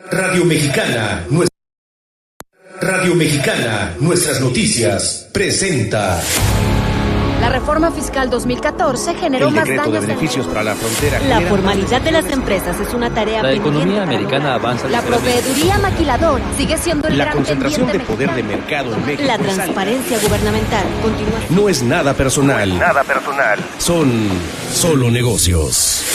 Radio Mexicana, Radio Mexicana, nuestras noticias, presenta. La reforma fiscal 2014 generó más daños. El decreto de beneficios para la frontera. La formalidad de las empresas es una tarea pendiente. La economía americana avanza. La proveeduría maquiladora sigue siendo el gran concentración de pendiente poder de mercado en México. La transparencia gubernamental continúa. No es nada personal. Son solo negocios.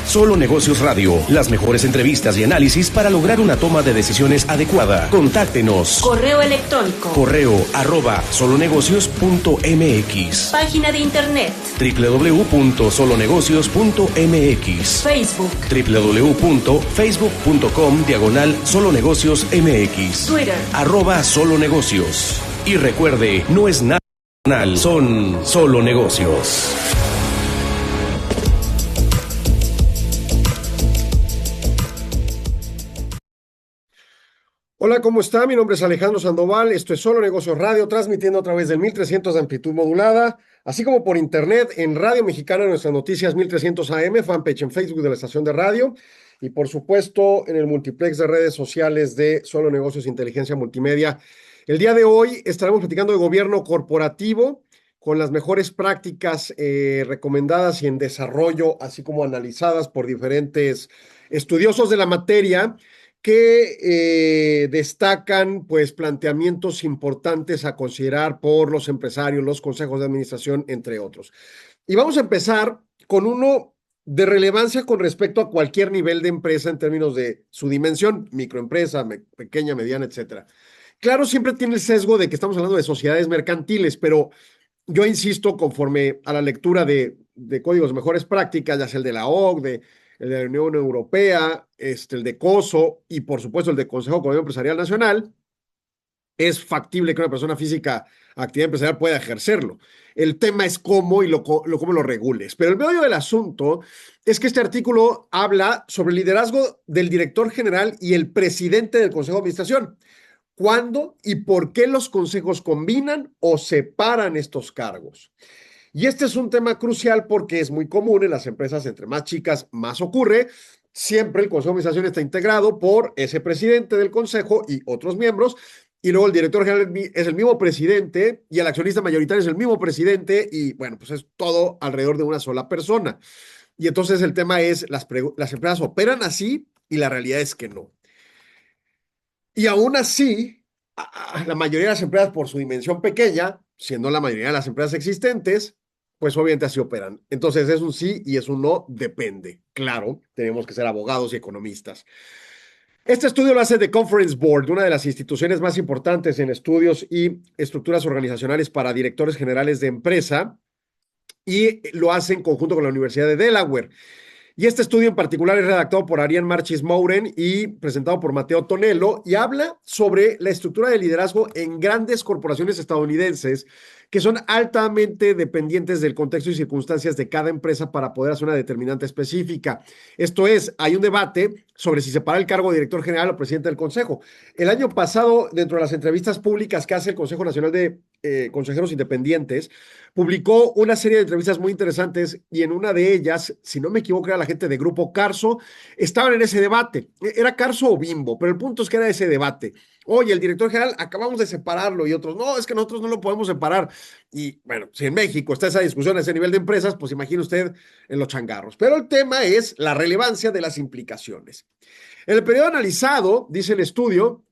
Solo Negocios Radio, las mejores entrevistas y análisis para lograr una toma de decisiones adecuada. Contáctenos. Correo electrónico. correo@solonegocios.mx. Página de internet. www.solonegocios.mx. Facebook. www.facebook.com/solonegociosmx. Twitter. @solonegocios. Y recuerde, no es nada personal, son solo negocios. Hola, ¿cómo está? Mi nombre es Alejandro Sandoval, esto es Solo Negocios Radio, transmitiendo a través del 1300 de amplitud modulada, así como por internet en Radio Mexicana, nuestras noticias 1300 AM, fanpage en Facebook de la estación de radio, y por supuesto en el multiplex de redes sociales de Solo Negocios Inteligencia Multimedia. El día de hoy estaremos platicando de gobierno corporativo, con las mejores prácticas recomendadas y en desarrollo, así como analizadas por diferentes estudiosos de la materia, que destacan pues planteamientos importantes a considerar por los empresarios, los consejos de administración, entre otros. Y vamos a empezar con uno de relevancia con respecto a cualquier nivel de empresa en términos de su dimensión, microempresa, pequeña, mediana, etcétera. Claro, siempre tiene el sesgo de que estamos hablando de sociedades mercantiles, pero yo insisto, conforme a la lectura de códigos de mejores prácticas, ya sea el de la OCDE, el de la Unión Europea, el de COSO y por supuesto el de Consejo Económico Empresarial Nacional, es factible que una persona física actividad empresarial pueda ejercerlo. El tema es cómo y cómo lo regules. Pero el meollo del asunto es que este artículo habla sobre el liderazgo del director general y el presidente del Consejo de Administración. ¿Cuándo y por qué los consejos combinan o separan estos cargos? Y este es un tema crucial porque es muy común en las empresas, entre más chicas, más ocurre. Siempre el Consejo de Administración está integrado por ese presidente del consejo y otros miembros, y luego el director general es el mismo presidente y el accionista mayoritario es el mismo presidente, y bueno, pues es todo alrededor de una sola persona. Y entonces el tema es, las empresas operan así y la realidad es que no. Y aún así, la mayoría de las empresas, por su dimensión pequeña, siendo la mayoría de las empresas existentes, pues obviamente así operan. Entonces es un sí y es un no, depende. Claro, tenemos que ser abogados y economistas. Este estudio lo hace The Conference Board, una de las instituciones más importantes en estudios y estructuras organizacionales para directores generales de empresa, y lo hace en conjunto con la Universidad de Delaware. Y este estudio en particular es redactado por Ariane Marchis Mouren y presentado por Mateo Tonello, y habla sobre la estructura de liderazgo en grandes corporaciones estadounidenses que son altamente dependientes del contexto y circunstancias de cada empresa para poder hacer una determinante específica. Esto es, hay un debate sobre si separar el cargo de director general o presidente del consejo. El año pasado, dentro de las entrevistas públicas que hace el Consejo Nacional de Consejeros Independientes, publicó una serie de entrevistas muy interesantes, y en una de ellas, si no me equivoco, era la gente de Grupo Carso, estaban en ese debate. Era Carso o Bimbo, pero el punto es que era ese debate. Oye, el director general, acabamos de separarlo, y otros, no, es que nosotros no lo podemos separar. Y bueno, si en México está esa discusión a ese nivel de empresas, pues imagine usted en los changarros. Pero el tema es la relevancia de las implicaciones. En el periodo analizado, dice el estudio,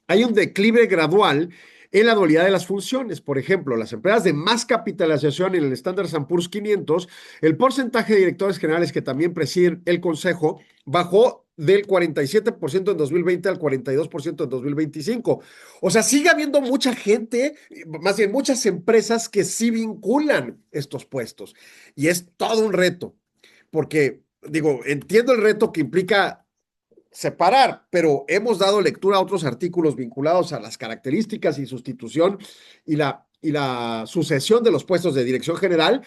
hay un declive gradual en la dualidad de las funciones. Por ejemplo, las empresas de más capitalización en el Standard & Poor's 500, el porcentaje de directores generales que también presiden el consejo bajó del 47% en 2020 al 42% en 2025. O sea, sigue habiendo mucha gente, más bien muchas empresas que sí vinculan estos puestos. Y es todo un reto, porque, digo, entiendo el reto que implica separar, pero hemos dado lectura a otros artículos vinculados a las características y sustitución y la sucesión de los puestos de dirección general,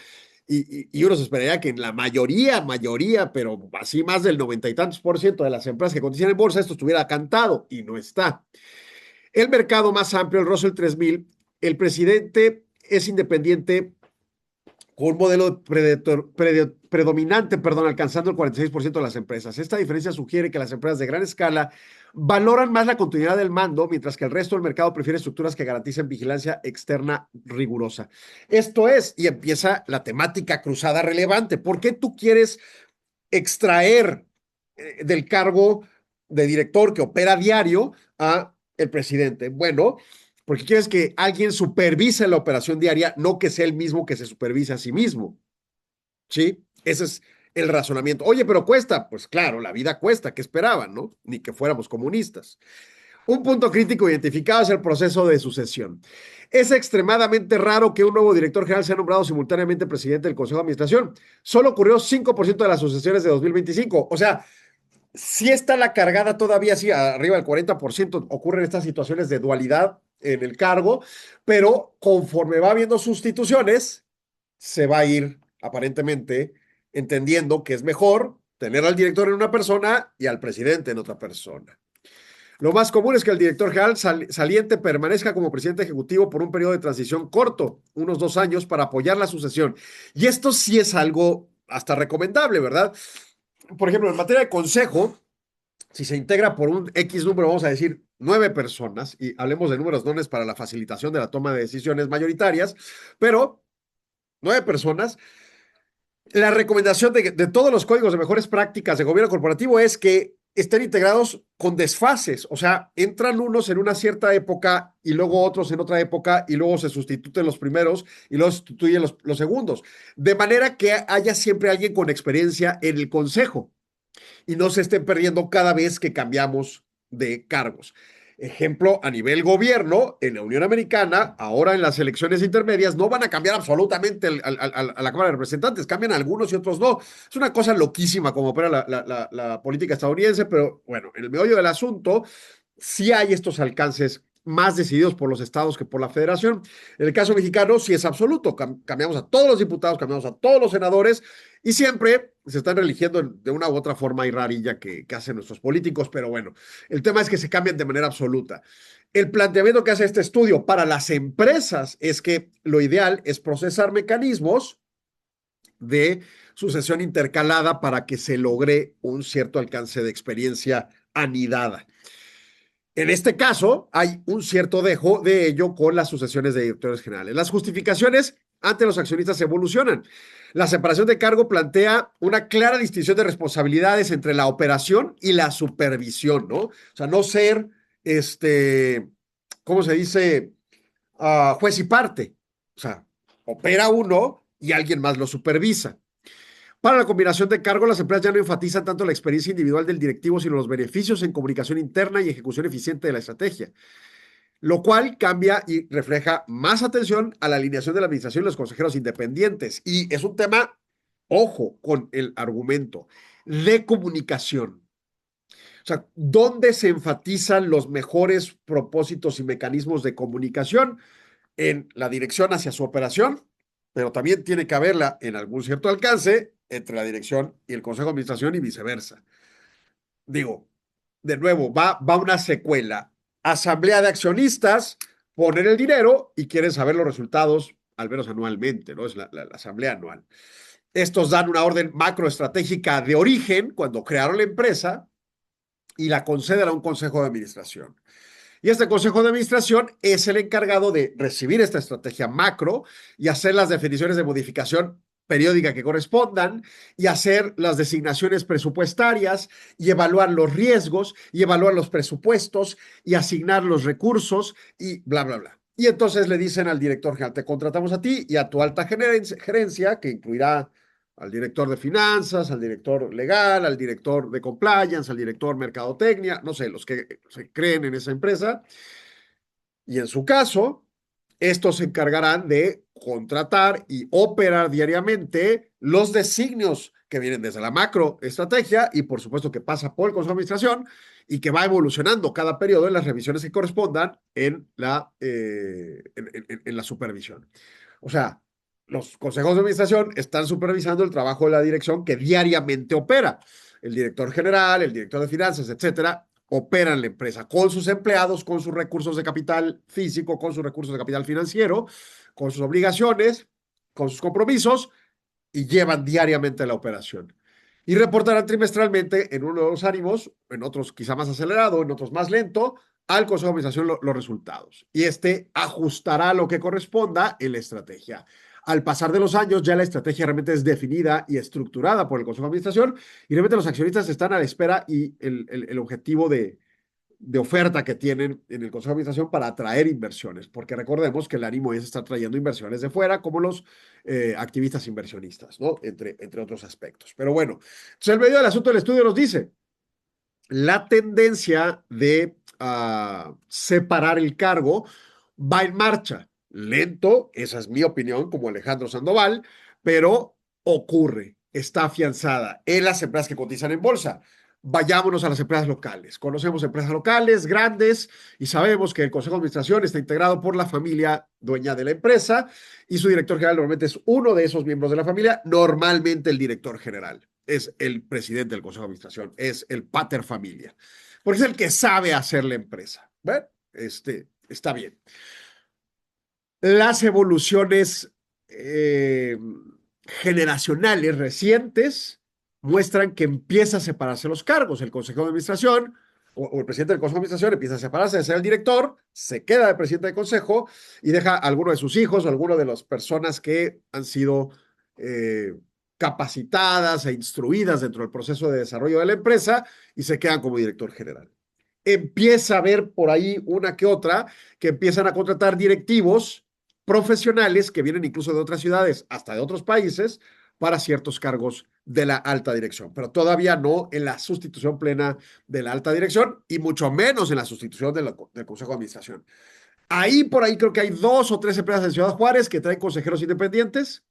y uno se esperaría que en la mayoría, pero así más del 90 y tantos % de las empresas que cotizan en bolsa esto estuviera cantado, y no está. El mercado más amplio, el Russell 3000, el presidente es independiente con un modelo predominante, alcanzando el 46% de las empresas. Esta diferencia sugiere que las empresas de gran escala valoran más la continuidad del mando, mientras que el resto del mercado prefiere estructuras que garanticen vigilancia externa rigurosa. Esto es, y empieza la temática cruzada relevante. ¿Por qué tú quieres extraer del cargo de director que opera diario a el presidente? Bueno, porque quieres que alguien supervise la operación diaria, no que sea el mismo que se supervise a sí mismo. ¿Sí? Ese es el razonamiento. Oye, pero cuesta. Pues claro, la vida cuesta. ¿Qué esperaban, no? Ni que fuéramos comunistas. Un punto crítico identificado es el proceso de sucesión. Es extremadamente raro que un nuevo director general sea nombrado simultáneamente presidente del Consejo de Administración. Solo ocurrió 5% de las sucesiones de 2025. O sea, sí está la cargada todavía, sí, arriba del 40% ocurren estas situaciones de dualidad en el cargo, pero conforme va habiendo sustituciones, se va a ir aparentemente entendiendo que es mejor tener al director en una persona y al presidente en otra persona. Lo más común es que el director general saliente permanezca como presidente ejecutivo por un periodo de transición corto, unos 2 años, para apoyar la sucesión. Y esto sí es algo hasta recomendable, ¿verdad? Por ejemplo, en materia de consejo, si se integra por un X número, vamos a decir 9 personas, y hablemos de números dones para la facilitación de la toma de decisiones mayoritarias, pero 9 personas, la recomendación de todos los códigos de mejores prácticas de gobierno corporativo es que estén integrados con desfases, o sea, entran unos en una cierta época y luego otros en otra época y luego se sustituyen los primeros y luego se sustituyen los segundos, de manera que haya siempre alguien con experiencia en el consejo y no se estén perdiendo cada vez que cambiamos de cargos. Ejemplo, a nivel gobierno, en la Unión Americana, ahora en las elecciones intermedias, no van a cambiar absolutamente a la Cámara de Representantes, cambian algunos y otros no. Es una cosa loquísima como opera la política estadounidense, pero bueno, en el meollo del asunto, sí hay estos alcances más decididos por los estados que por la federación. En el caso mexicano, sí es absoluto. Cambiamos a todos los diputados, cambiamos a todos los senadores y siempre se están eligiendo de una u otra forma y rarilla que hacen nuestros políticos, pero bueno, el tema es que se cambian de manera absoluta. El planteamiento que hace este estudio para las empresas es que lo ideal es procesar mecanismos de sucesión intercalada para que se logre un cierto alcance de experiencia anidada. En este caso, hay un cierto dejo de ello con las sucesiones de directores generales. Las justificaciones ante los accionistas evolucionan. La separación de cargo plantea una clara distinción de responsabilidades entre la operación y la supervisión, ¿no? O sea, no ser, ¿cómo se dice? Juez y parte. O sea, opera uno y alguien más lo supervisa. Para la combinación de cargos, las empresas ya no enfatizan tanto la experiencia individual del directivo, sino los beneficios en comunicación interna y ejecución eficiente de la estrategia, lo cual cambia y refleja más atención a la alineación de la administración y los consejeros independientes. Y es un tema, ojo, con el argumento de comunicación. O sea, ¿dónde se enfatizan los mejores propósitos y mecanismos de comunicación? En la dirección hacia su operación, pero también tiene que haberla en algún cierto alcance entre la dirección y el consejo de administración y viceversa. Digo, de nuevo, va una secuela. Asamblea de accionistas, poner el dinero y quieren saber los resultados, al menos anualmente, ¿no? Es la asamblea anual. Estos dan una orden macroestratégica de origen cuando crearon la empresa y la conceden a un consejo de administración. Y este consejo de administración es el encargado de recibir esta estrategia macro y hacer las definiciones de modificación periódica que correspondan y hacer las designaciones presupuestarias y evaluar los riesgos y evaluar los presupuestos y asignar los recursos y bla, bla, bla. Y entonces le dicen al director general, te contratamos a ti y a tu alta gerencia, que incluirá al director de finanzas, al director legal, al director de compliance, al director mercadotecnia, no sé, los que se creen en esa empresa. Y en su caso, estos se encargarán de contratar y operar diariamente los designios que vienen desde la macroestrategia y por supuesto que pasa por el Consejo de Administración y que va evolucionando cada periodo en las revisiones que correspondan en la supervisión. O sea, los consejos de administración están supervisando el trabajo de la dirección que diariamente opera. El director general, el director de finanzas, etcétera, operan la empresa con sus empleados, con sus recursos de capital físico, con sus recursos de capital financiero, con sus obligaciones, con sus compromisos y llevan diariamente la operación. Y reportarán trimestralmente en uno de los ánimos, en otros quizá más acelerado, en otros más lento, al Consejo de Administración los resultados. Y este ajustará lo que corresponda en la estrategia. Al pasar de los años, ya la estrategia realmente es definida y estructurada por el Consejo de Administración y realmente los accionistas están a la espera y el objetivo de oferta que tienen en el Consejo de Administración para atraer inversiones, porque recordemos que el ánimo es estar trayendo inversiones de fuera, como los activistas inversionistas, ¿no? Entre otros aspectos. Pero bueno, entonces el medio del asunto del estudio nos dice, la tendencia de separar el cargo va en marcha, lento, esa es mi opinión como Alejandro Sandoval, pero ocurre, está afianzada en las empresas que cotizan en bolsa. Vayámonos a las empresas locales. Conocemos empresas locales grandes y sabemos que el Consejo de Administración está integrado por la familia dueña de la empresa y su director general normalmente es uno de esos miembros de la familia, normalmente el director general es el presidente del Consejo de Administración, es el pater familia, porque es el que sabe hacer la empresa. ¿Ven? Está bien. Las evoluciones generacionales recientes muestran que empieza a separarse los cargos. El Consejo de Administración o el presidente del Consejo de Administración empieza a separarse de ser el director, se queda de presidente del Consejo y deja a alguno de sus hijos o a alguno de las personas que han sido capacitadas e instruidas dentro del proceso de desarrollo de la empresa y se quedan como director general. Empieza a haber por ahí una que otra que empiezan a contratar directivos profesionales que vienen incluso de otras ciudades, hasta de otros países, para ciertos cargos de la alta dirección, pero todavía no en la sustitución plena de la alta dirección y mucho menos en la sustitución del Consejo de Administración. Ahí por ahí creo que hay 2 o 3 empresas en Ciudad Juárez que traen consejeros independientes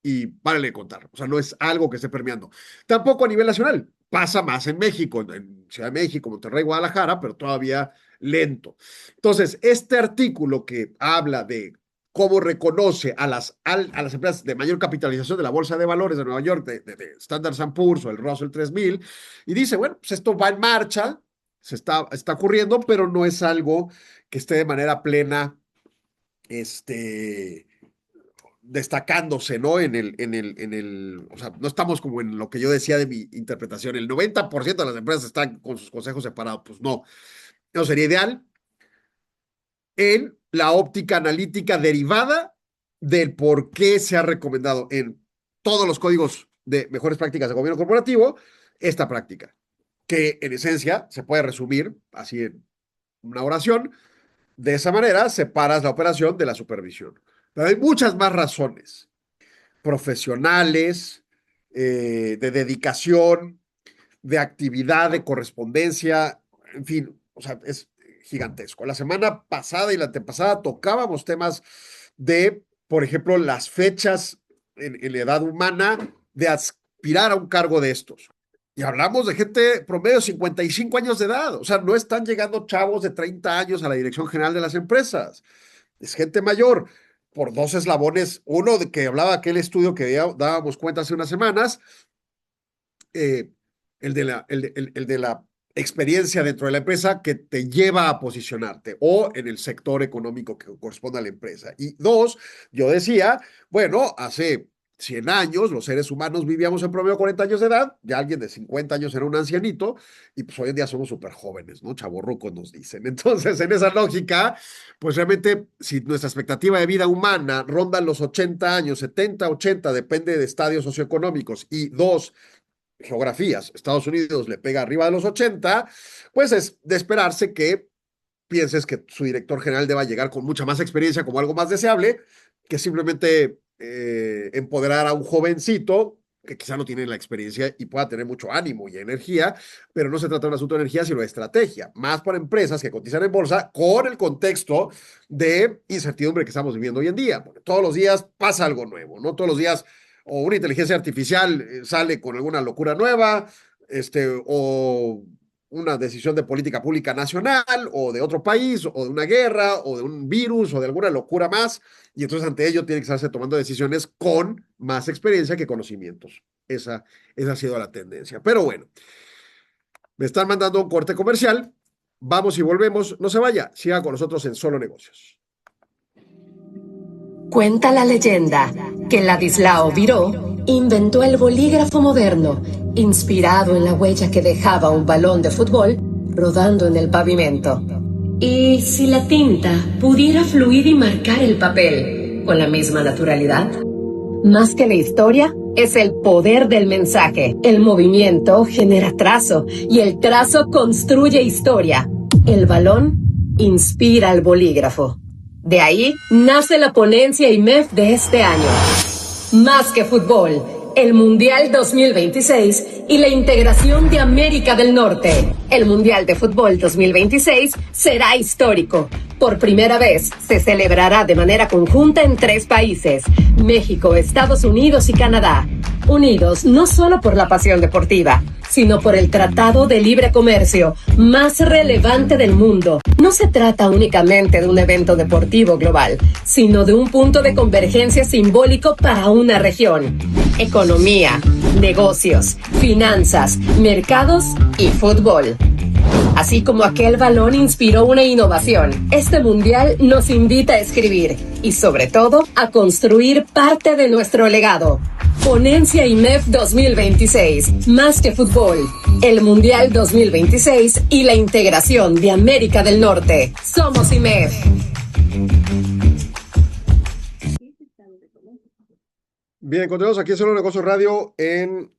y párale de contar. O sea, no es algo que esté permeando. Tampoco a nivel nacional. Pasa más en México, en Ciudad de México, Monterrey, Guadalajara, pero todavía lento. Entonces, este artículo que habla de cómo reconoce a las empresas de mayor capitalización de la Bolsa de Valores de Nueva York, de Standard & Poor's o el Russell 3000, y dice, bueno, pues esto va en marcha, está ocurriendo, pero no es algo que esté de manera plena, destacándose, ¿no? O sea, no estamos como en lo que yo decía de mi interpretación, el 90% de las empresas están con sus consejos separados, pues no sería ideal. En la óptica analítica derivada del por qué se ha recomendado en todos los códigos de mejores prácticas de gobierno corporativo esta práctica, que en esencia se puede resumir así en una oración. De esa manera separas la operación de la supervisión. Pero hay muchas más razones profesionales, de dedicación, de actividad, de correspondencia, en fin, o sea, es gigantesco. La semana pasada y la antepasada tocábamos temas de, por ejemplo, las fechas en la edad humana de aspirar a un cargo de estos. Y hablamos de gente promedio de 55 años de edad. O sea, no están llegando chavos de 30 años a la dirección general de las empresas. Es gente mayor por 2 eslabones. Uno de que hablaba aquel estudio que dábamos cuenta hace unas semanas, el de la experiencia dentro de la empresa que te lleva a posicionarte o en el sector económico que corresponde a la empresa. Y 2, yo decía, bueno, hace 100 años los seres humanos vivíamos en promedio 40 años de edad, ya alguien de 50 años era un ancianito y pues hoy en día somos súper jóvenes, ¿no? Chavorrucos nos dicen. Entonces, en esa lógica, pues realmente si nuestra expectativa de vida humana ronda los 80 años, 70, 80, depende de estadios socioeconómicos y 2, geografías, Estados Unidos le pega arriba de los 80, pues es de esperarse que pienses que su director general deba llegar con mucha más experiencia como algo más deseable que simplemente empoderar a un jovencito que quizá no tiene la experiencia y pueda tener mucho ánimo y energía, pero no se trata de un asunto de energía, sino de estrategia, más para empresas que cotizan en bolsa con el contexto de incertidumbre que estamos viviendo hoy en día, porque todos los días pasa algo nuevo, ¿no? Todos los días o una inteligencia artificial sale con alguna locura nueva, o una decisión de política pública nacional, o de otro país, o de una guerra, o de un virus, o de alguna locura más, y entonces ante ello tiene que estarse tomando decisiones con más experiencia que conocimientos. Esa ha sido la tendencia. Pero bueno, me están mandando un corte comercial, vamos y volvemos, no se vaya, siga con nosotros en Solo Negocios. Cuenta la leyenda que Ladislao Viró inventó el bolígrafo moderno, inspirado en la huella que dejaba un balón de fútbol rodando en el pavimento. ¿Y si la tinta pudiera fluir y marcar el papel con la misma naturalidad? Más que la historia, es el poder del mensaje. El movimiento genera trazo y el trazo construye historia. El balón inspira al bolígrafo. De ahí nace la ponencia IMEF de este año. Más que fútbol, el Mundial 2026 y la integración de América del Norte. El Mundial de Fútbol 2026 será histórico. Por primera vez se celebrará de manera conjunta en 3 países: México, Estados Unidos y Canadá. Unidos no solo por la pasión deportiva, sino por el Tratado de Libre Comercio más relevante del mundo. No se trata únicamente de un evento deportivo global, sino de un punto de convergencia simbólico para una región. Economía, negocios, finanzas, mercados y fútbol. Así como aquel balón inspiró una innovación, este mundial nos invita a escribir y, sobre todo, a construir parte de nuestro legado. Ponencia IMEF 2026, más que fútbol, el Mundial 2026 y la integración de América del Norte. Somos IMEF. Bien, continuamos aquí en Solo Negocios Radio en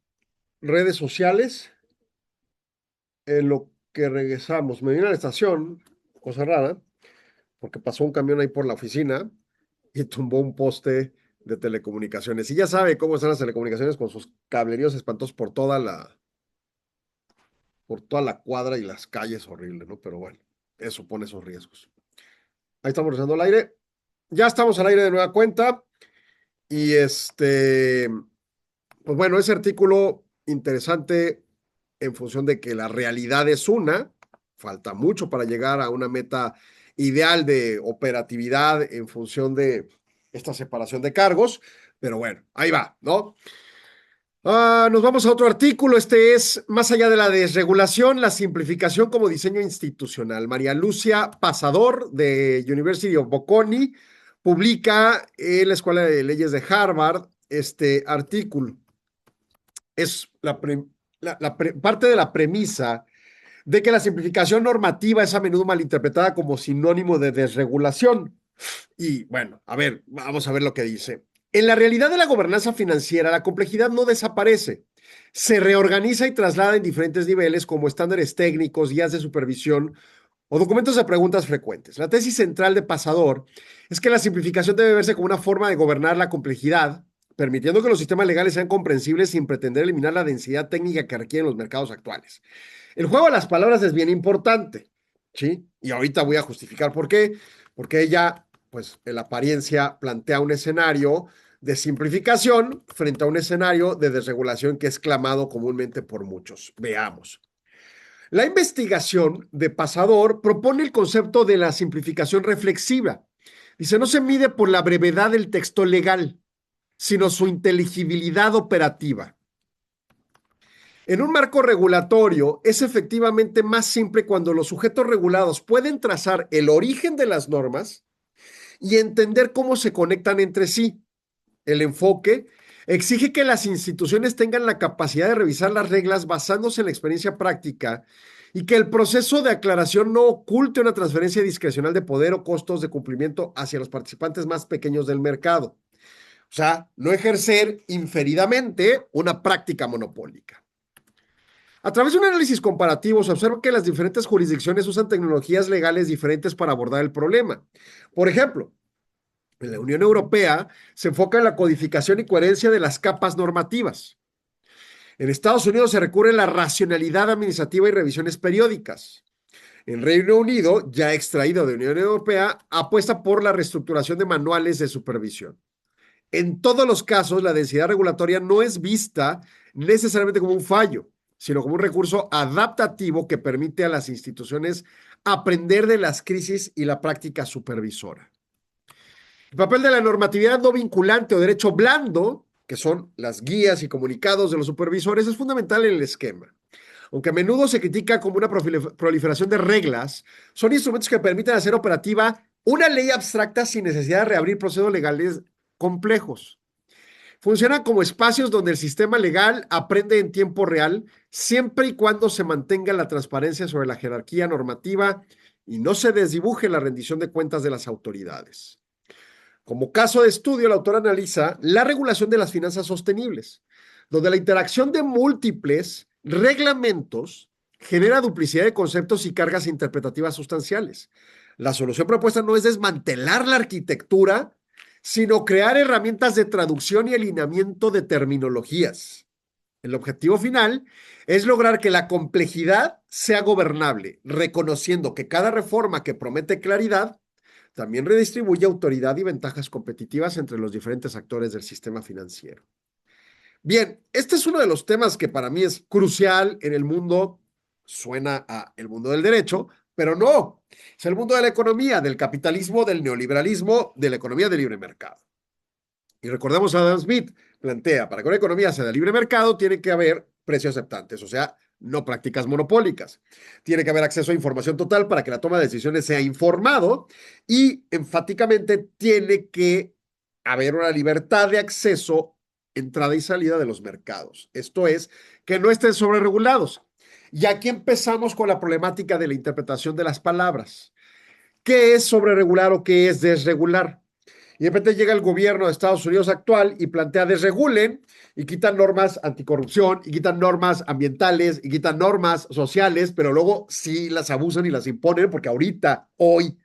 redes sociales. En lo que regresamos, me vine a la estación, cosa rara, porque pasó un camión ahí por la oficina y tumbó un poste de telecomunicaciones. Y ya sabe cómo están las telecomunicaciones con sus cableríos espantosos por toda la cuadra y las calles, horrible, ¿no? Pero bueno, eso pone esos riesgos. Ahí estamos regresando al aire. Ya estamos al aire de nueva cuenta. Y pues bueno, ese artículo interesante en función de que la realidad es una, falta mucho para llegar a una meta ideal de operatividad en función de esta separación de cargos, pero bueno, ahí va, ¿no? Nos vamos a otro artículo. Este es Más allá de la desregulación, la simplificación como diseño institucional. María Lucia Pasador, de University of Bocconi, publica en la Escuela de Leyes de Harvard este artículo. Es parte de la premisa de que la simplificación normativa es a menudo malinterpretada como sinónimo de desregulación. Y bueno, a ver, vamos a ver lo que dice. En la realidad de la gobernanza financiera, la complejidad no desaparece. Se reorganiza y traslada en diferentes niveles como estándares técnicos, guías de supervisión o documentos de preguntas frecuentes. La tesis central de Pasador es que la simplificación debe verse como una forma de gobernar la complejidad, permitiendo que los sistemas legales sean comprensibles sin pretender eliminar la densidad técnica que requieren los mercados actuales. El juego de las palabras es bien importante, ¿sí? Y ahorita voy a justificar por qué. Porque ella, pues, en la apariencia plantea un escenario de simplificación frente a un escenario de desregulación que es clamado comúnmente por muchos. Veamos. La investigación de Pasador propone el concepto de la simplificación reflexiva. Dice, no se mide por la brevedad del texto legal, sino su inteligibilidad operativa. En un marco regulatorio es efectivamente más simple cuando los sujetos regulados pueden trazar el origen de las normas y entender cómo se conectan entre sí. El enfoque exige que las instituciones tengan la capacidad de revisar las reglas basándose en la experiencia práctica y que el proceso de aclaración no oculte una transferencia discrecional de poder o costos de cumplimiento hacia los participantes más pequeños del mercado. O sea, no ejercer inferidamente una práctica monopólica. A través de un análisis comparativo se observa que las diferentes jurisdicciones usan tecnologías legales diferentes para abordar el problema. Por ejemplo, en la Unión Europea se enfoca en la codificación y coherencia de las capas normativas. En Estados Unidos se recurre a la racionalidad administrativa y revisiones periódicas. En Reino Unido, ya extraído de la Unión Europea, apuesta por la reestructuración de manuales de supervisión. En todos los casos, la densidad regulatoria no es vista necesariamente como un fallo, sino como un recurso adaptativo que permite a las instituciones aprender de las crisis y la práctica supervisora. El papel de la normatividad no vinculante o derecho blando, que son las guías y comunicados de los supervisores, es fundamental en el esquema. Aunque a menudo se critica como una proliferación de reglas, son instrumentos que permiten hacer operativa una ley abstracta sin necesidad de reabrir procesos legales complejos. Funcionan como espacios donde el sistema legal aprende en tiempo real, siempre y cuando se mantenga la transparencia sobre la jerarquía normativa y no se desdibuje la rendición de cuentas de las autoridades. Como caso de estudio, el autor analiza la regulación de las finanzas sostenibles, donde la interacción de múltiples reglamentos genera duplicidad de conceptos y cargas interpretativas sustanciales. La solución propuesta no es desmantelar la arquitectura, sino crear herramientas de traducción y alineamiento de terminologías. El objetivo final es lograr que la complejidad sea gobernable, reconociendo que cada reforma que promete claridad también redistribuye autoridad y ventajas competitivas entre los diferentes actores del sistema financiero. Bien, este es uno de los temas que para mí es crucial en el mundo, suena a el mundo del derecho, pero no, es el mundo de la economía, del capitalismo, del neoliberalismo, de la economía de libre mercado. Y recordemos a Adam Smith, plantea, para que una economía sea de libre mercado, tiene que haber precios aceptantes, o sea, no prácticas monopólicas. Tiene que haber acceso a información total para que la toma de decisiones sea informado y enfáticamente tiene que haber una libertad de acceso, entrada y salida de los mercados. Esto es, que no estén sobreregulados. Y aquí empezamos con la problemática de la interpretación de las palabras. ¿Qué es sobreregular o qué es desregular? Y de repente llega el gobierno de Estados Unidos actual y plantea desregulen y quitan normas anticorrupción y quitan normas ambientales y quitan normas sociales, pero luego sí las abusan y las imponen porque ahorita, hoy,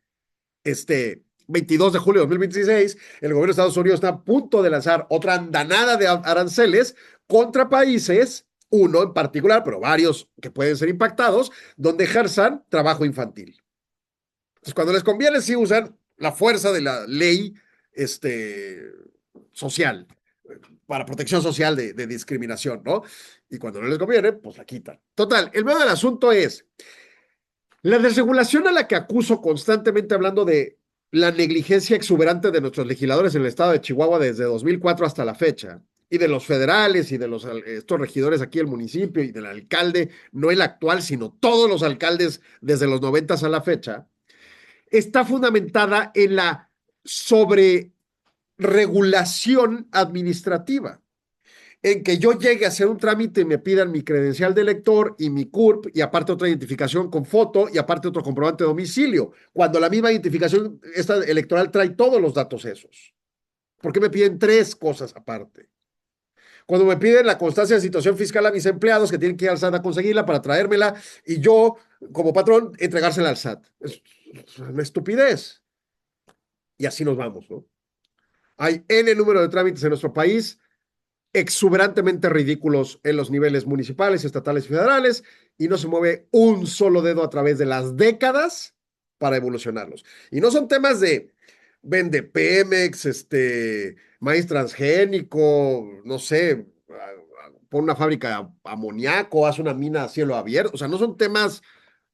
22 de julio de 2026, el gobierno de Estados Unidos está a punto de lanzar otra andanada de aranceles contra países, uno en particular, pero varios que pueden ser impactados, donde ejerzan trabajo infantil. Entonces, cuando les conviene, sí usan la fuerza de la ley social, para protección social de discriminación, ¿no? Y cuando no les conviene, pues la quitan. Total, el medio del asunto es la desregulación a la que acuso constantemente hablando de la negligencia exuberante de nuestros legisladores en el estado de Chihuahua desde 2004 hasta la fecha, y de los federales y de estos regidores aquí del municipio y del alcalde, no el actual, sino todos los alcaldes desde los 90 a la fecha, está fundamentada en la sobreregulación administrativa, en que yo llegue a hacer un trámite y me pidan mi credencial de elector y mi CURP y aparte otra identificación con foto y aparte otro comprobante de domicilio, cuando la misma identificación esta electoral trae todos los datos esos. ¿Por qué me piden 3 cosas aparte? Cuando me piden la constancia de situación fiscal a mis empleados que tienen que ir al SAT a conseguirla para traérmela y yo, como patrón, entregársela al SAT. Es una estupidez. Y así nos vamos, ¿no? Hay N número de trámites en nuestro país exuberantemente ridículos en los niveles municipales, estatales y federales, y no se mueve un solo dedo a través de las décadas para evolucionarlos. Y no son temas de vende Pemex, maíz transgénico, no sé, pon una fábrica de amoníaco, haz una mina a cielo abierto. O sea, no son temas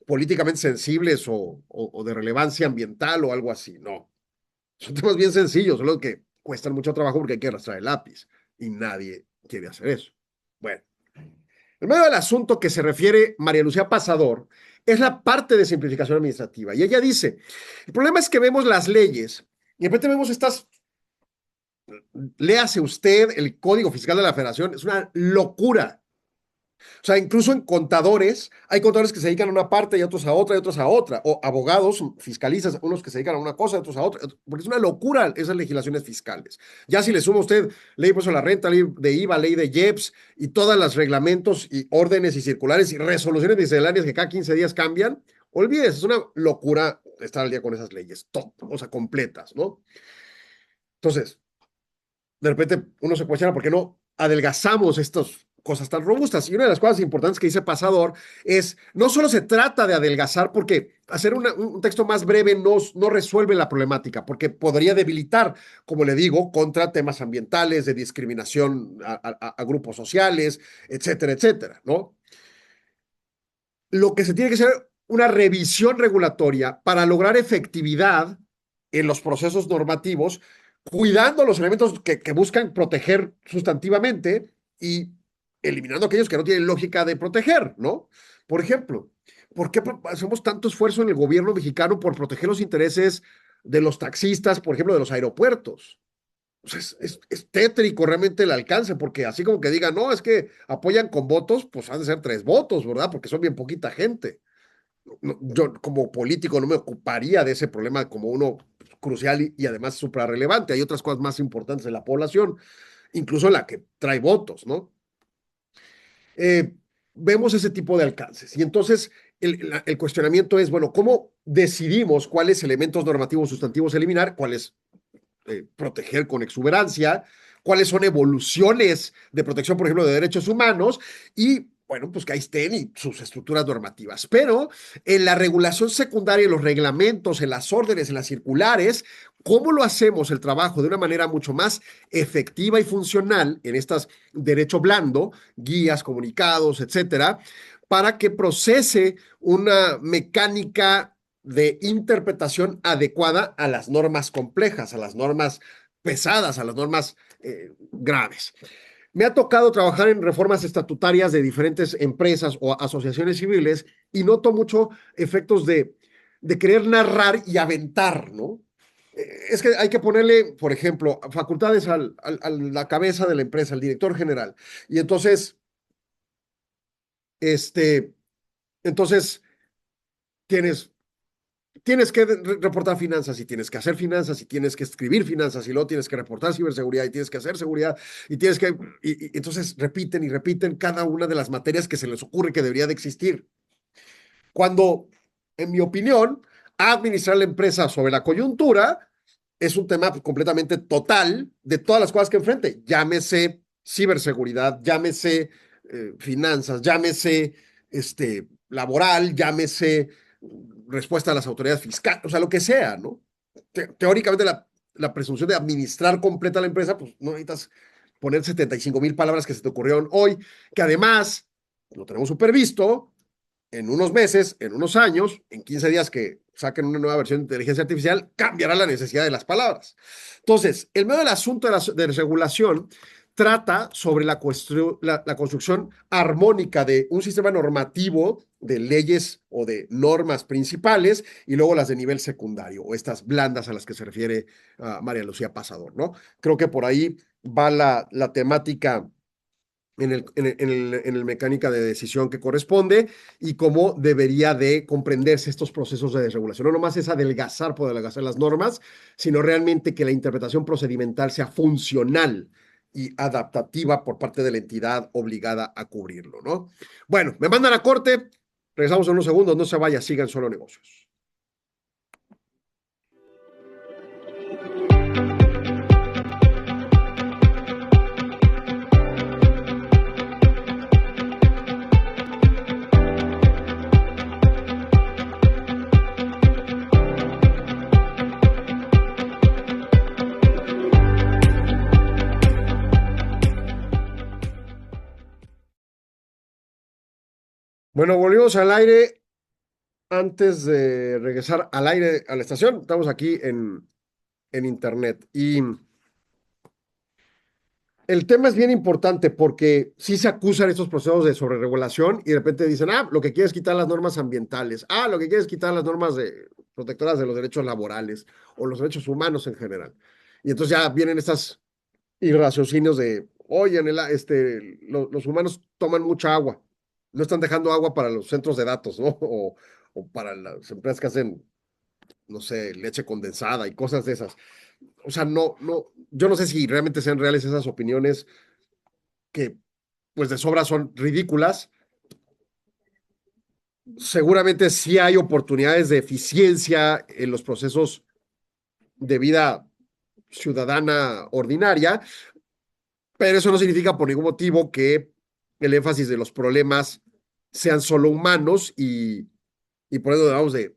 políticamente sensibles o de relevancia ambiental o algo así, no. Son temas bien sencillos, solo que cuestan mucho trabajo porque hay que arrastrar el lápiz y nadie quiere hacer eso. Bueno, el medio del asunto que se refiere María Lucía Pasador es la parte de simplificación administrativa. Y ella dice, el problema es que vemos las leyes y de repente vemos estas, léase usted el Código Fiscal de la Federación, es una locura. O sea, incluso en contadores, hay contadores que se dedican a una parte y otros a otra y otros a otra, o abogados, fiscalistas, unos que se dedican a una cosa y otros a otra, porque es una locura esas legislaciones fiscales. Ya si le suma usted ley de impuesto a la renta, ley de IVA, ley de IEPS y todos los reglamentos y órdenes y circulares y resoluciones misceláneas que cada 15 días cambian, olvídese, es una locura estar al día con esas leyes, o sea, completas, ¿no? Entonces, de repente uno se cuestiona por qué no adelgazamos estas cosas tan robustas. Y una de las cosas importantes que dice Pasador es, no solo se trata de adelgazar, porque hacer un texto más breve no resuelve la problemática, porque podría debilitar, como le digo, contra temas ambientales, de discriminación a grupos sociales, etcétera, etcétera, ¿no? Lo que se tiene que hacer una revisión regulatoria para lograr efectividad en los procesos normativos, cuidando los elementos que buscan proteger sustantivamente y eliminando aquellos que no tienen lógica de proteger, ¿no? Por ejemplo, ¿por qué hacemos tanto esfuerzo en el gobierno mexicano por proteger los intereses de los taxistas, por ejemplo, de los aeropuertos? pues es tétrico realmente el alcance, porque así como que digan, no, es que apoyan con votos, pues han de ser 3 votos, ¿verdad? Porque son bien poquita gente. Yo como político no me ocuparía de ese problema como uno crucial y además súper relevante. Hay otras cosas más importantes en la población, incluso la que trae votos, ¿no? Eh, Vemos ese tipo de alcances. Y entonces el cuestionamiento es, bueno, ¿cómo decidimos cuáles elementos normativos sustantivos eliminar, cuáles proteger con exuberancia, cuáles son evoluciones de protección, por ejemplo, de derechos humanos? Y bueno, pues que ahí estén y sus estructuras normativas. Pero en la regulación secundaria, en los reglamentos, en las órdenes, en las circulares, ¿cómo lo hacemos el trabajo de una manera mucho más efectiva y funcional en estas derecho blando, guías, comunicados, etcétera, para que procese una mecánica de interpretación adecuada a las normas complejas, a las normas pesadas, a las normas graves? Me ha tocado trabajar en reformas estatutarias de diferentes empresas o asociaciones civiles y noto mucho efectos de querer narrar y aventar, ¿no? Es que hay que ponerle, por ejemplo, facultades a la cabeza de la empresa, al director general. Y entonces, este, entonces tienes que reportar finanzas y tienes que hacer finanzas y tienes que escribir finanzas y luego tienes que reportar ciberseguridad y tienes que hacer seguridad y tienes que... Y entonces repiten y repiten cada una de las materias que se les ocurre que debería de existir. Cuando, en mi opinión, administrar la empresa sobre la coyuntura es un tema completamente total de todas las cosas que enfrente. Llámese ciberseguridad, llámese finanzas, llámese laboral, llámese respuesta a las autoridades fiscales, o sea, lo que sea, ¿no? Teóricamente la presunción de administrar completa la empresa, pues no necesitas poner 75,000 palabras que se te ocurrieron hoy, que además lo tenemos supervisto, en unos meses, en unos años, en 15 días que saquen una nueva versión de inteligencia artificial, cambiará la necesidad de las palabras. Entonces, el medio del asunto de regulación trata sobre la construcción armónica de un sistema normativo de leyes o de normas principales y luego las de nivel secundario o estas blandas a las que se refiere María Lucía Pasador, ¿no? Creo que por ahí va la temática en el mecánica de decisión que corresponde y cómo debería de comprenderse estos procesos de desregulación. No nomás es adelgazar por adelgazar las normas, sino realmente que la interpretación procedimental sea funcional y adaptativa por parte de la entidad obligada a cubrirlo, ¿no? Bueno, me mandan a corte, regresamos en unos segundos, no se vaya, sigan Solo Negocios. Bueno, volvimos al aire. Antes de regresar al aire a la estación, estamos aquí en internet. Y el tema es bien importante porque sí se acusan estos procesos de sobreregulación y de repente dicen, lo que quieres es quitar las normas ambientales, lo que quieres es quitar las normas protectoras de los derechos laborales o los derechos humanos en general. Y entonces ya vienen estas irraciocinios de, oye, los humanos toman mucha agua, no están dejando agua para los centros de datos, ¿no? O para las empresas que hacen, no sé, leche condensada y cosas de esas. O sea, yo no sé si realmente sean reales esas opiniones que, pues de sobra son ridículas. Seguramente sí hay oportunidades de eficiencia en los procesos de vida ciudadana ordinaria, pero eso no significa por ningún motivo que el énfasis de los problemas sean solo humanos y por eso debemos de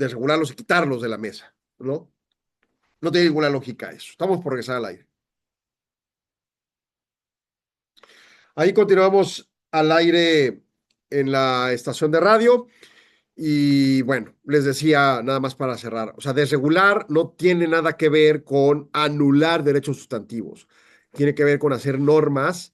regularlos y quitarlos de la mesa, ¿no? No tiene ninguna lógica eso. Estamos por regresar al aire. Ahí continuamos al aire en la estación de radio. Y bueno, les decía nada más para cerrar. O sea, desregular no tiene nada que ver con anular derechos sustantivos. Tiene que ver con hacer normas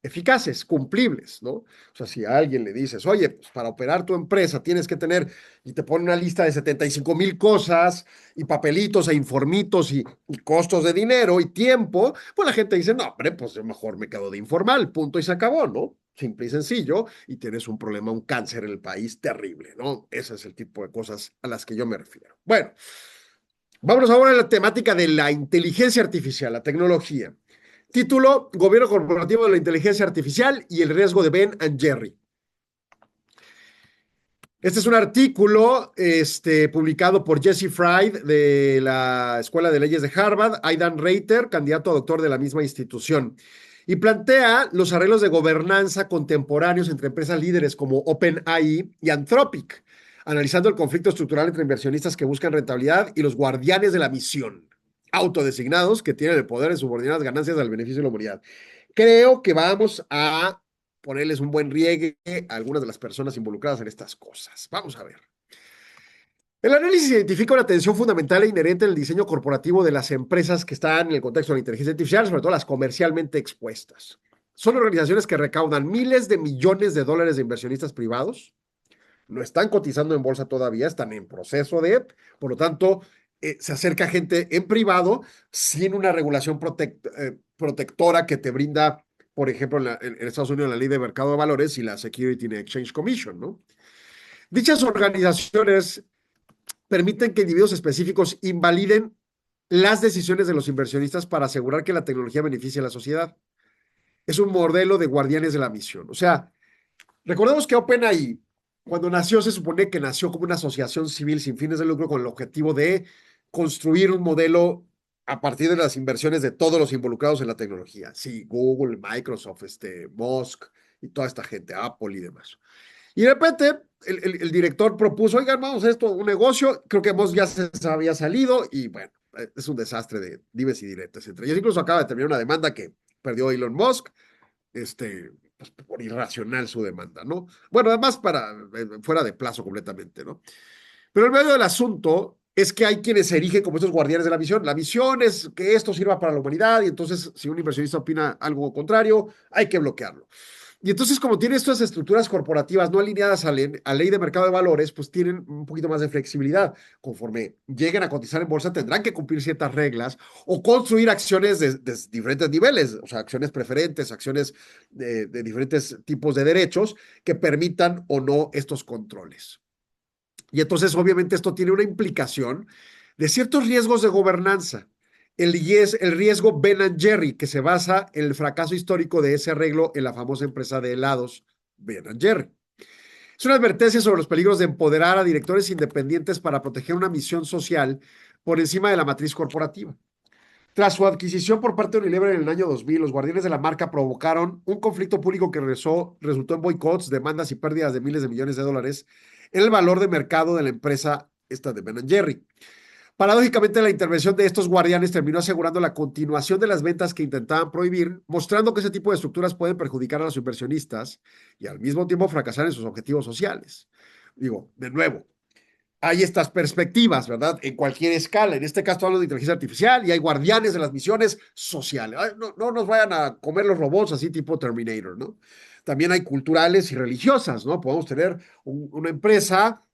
eficaces, cumplibles, ¿no? O sea, si a alguien le dices, oye, pues para operar tu empresa tienes que tener, y te pone una lista de 75,000 cosas, y papelitos e informitos, y costos de dinero y tiempo, pues la gente dice, no, hombre, pues yo mejor me quedo de informal, punto y se acabó, ¿no? Simple y sencillo, y tienes un problema, un cáncer en el país terrible, ¿no? Ese es el tipo de cosas a las que yo me refiero. Bueno, vámonos ahora a la temática de la inteligencia artificial, la tecnología. Título: Gobierno corporativo de la inteligencia artificial y el riesgo de Ben and Jerry. Este es un artículo publicado por Jesse Fried de la Escuela de Leyes de Harvard, Aidan Reiter, candidato a doctor de la misma institución, y plantea los arreglos de gobernanza contemporáneos entre empresas líderes como OpenAI y Anthropic, analizando el conflicto estructural entre inversionistas que buscan rentabilidad y los guardianes de la misión, autodesignados, que tienen el poder de subordinar las ganancias al beneficio de la humanidad. Creo que vamos a ponerles un buen riegue a algunas de las personas involucradas en estas cosas. Vamos a ver. El análisis identifica una tensión fundamental e inherente en el diseño corporativo de las empresas que están en el contexto de la inteligencia artificial, sobre todo las comercialmente expuestas. Son organizaciones que recaudan miles de millones de dólares de inversionistas privados, no están cotizando en bolsa todavía, están en proceso de, por lo tanto, se acerca gente en privado sin una regulación protectora que te brinda, por ejemplo, en Estados Unidos la Ley de Mercado de Valores y la Security and Exchange Commission, ¿no? Dichas organizaciones permiten que individuos específicos invaliden las decisiones de los inversionistas para asegurar que la tecnología beneficie a la sociedad. Es un modelo de guardianes de la misión. O sea, recordemos que OpenAI, cuando nació, se supone que nació como una asociación civil sin fines de lucro con el objetivo de construir un modelo a partir de las inversiones de todos los involucrados en la tecnología. Sí, Google, Microsoft, Musk y toda esta gente, Apple y demás. Y de repente el director propuso, oigan, vamos a esto, un negocio. Creo que Musk ya se había salido y bueno, es un desastre de dimes y diretes entre ellos. Incluso acaba de terminar una demanda que perdió Elon Musk, pues por irracional su demanda, ¿no? Bueno, además fuera de plazo completamente, ¿no? Pero el medio del asunto es que hay quienes se erigen como estos guardianes de la misión. La misión es que esto sirva para la humanidad y entonces si un inversionista opina algo contrario, hay que bloquearlo. Y entonces, como tiene estas estructuras corporativas no alineadas a ley de mercado de valores, pues tienen un poquito más de flexibilidad. Conforme lleguen a cotizar en bolsa, tendrán que cumplir ciertas reglas o construir acciones de diferentes niveles, o sea, acciones preferentes, acciones de diferentes tipos de derechos que permitan o no estos controles. Y entonces, obviamente, esto tiene una implicación de ciertos riesgos de gobernanza. El riesgo Ben and Jerry, que se basa en el fracaso histórico de ese arreglo en la famosa empresa de helados Ben and Jerry. Es una advertencia sobre los peligros de empoderar a directores independientes para proteger una misión social por encima de la matriz corporativa. Tras su adquisición por parte de Unilever en el año 2000, los guardianes de la marca provocaron un conflicto público que resultó en boicots, demandas y pérdidas de miles de millones de dólares en el valor de mercado de la empresa de Ben & Jerry. Paradójicamente, la intervención de estos guardianes terminó asegurando la continuación de las ventas que intentaban prohibir, mostrando que ese tipo de estructuras pueden perjudicar a los inversionistas y al mismo tiempo fracasar en sus objetivos sociales. Digo, de nuevo, hay estas perspectivas, ¿verdad? En cualquier escala. En este caso hablo de inteligencia artificial y hay guardianes de las misiones sociales. No nos vayan a comer los robots así tipo Terminator, ¿no? También hay culturales y religiosas, ¿no? Podemos tener una empresa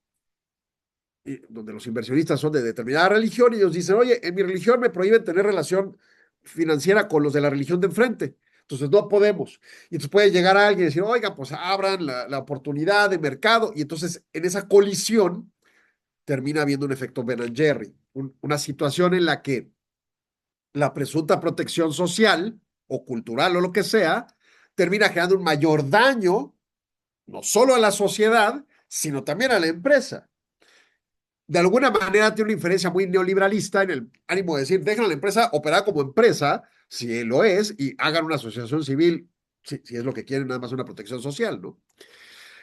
donde los inversionistas son de determinada religión y ellos dicen, oye, en mi religión me prohíben tener relación financiera con los de la religión de enfrente. Entonces no podemos. Y entonces puede llegar alguien y decir, oiga, pues abran la oportunidad de mercado. Y entonces en esa colisión termina habiendo un efecto Ben and Jerry, una situación en la que la presunta protección social o cultural o lo que sea, termina generando un mayor daño, no solo a la sociedad, sino también a la empresa. De alguna manera tiene una inferencia muy neoliberalista en el ánimo de decir, dejen a la empresa operar como empresa, si lo es, y hagan una asociación civil, si es lo que quieren, nada más una protección social, ¿no?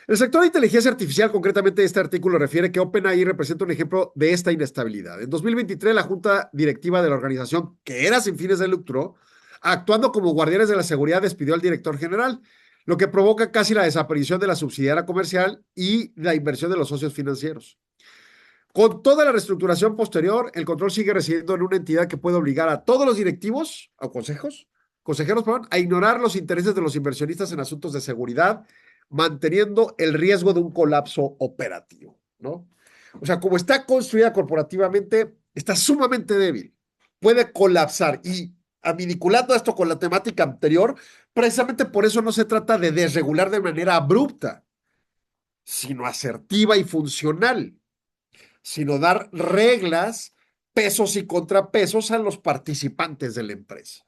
El sector de inteligencia artificial, concretamente este artículo, refiere que OpenAI representa un ejemplo de esta inestabilidad. En 2023, la junta directiva de la organización, que era sin fines de lucro, actuando como guardianes de la seguridad, despidió al director general, lo que provoca casi la desaparición de la subsidiaria comercial y la inversión de los socios financieros. Con toda la reestructuración posterior, el control sigue residiendo en una entidad que puede obligar a todos los directivos, a consejos, consejeros, perdón, a ignorar los intereses de los inversionistas en asuntos de seguridad, manteniendo el riesgo de un colapso operativo, ¿no? O sea, como está construida corporativamente, está sumamente débil, puede colapsar y vinculando esto con la temática anterior, precisamente por eso no se trata de desregular de manera abrupta, sino asertiva y funcional, sino dar reglas, pesos y contrapesos a los participantes de la empresa.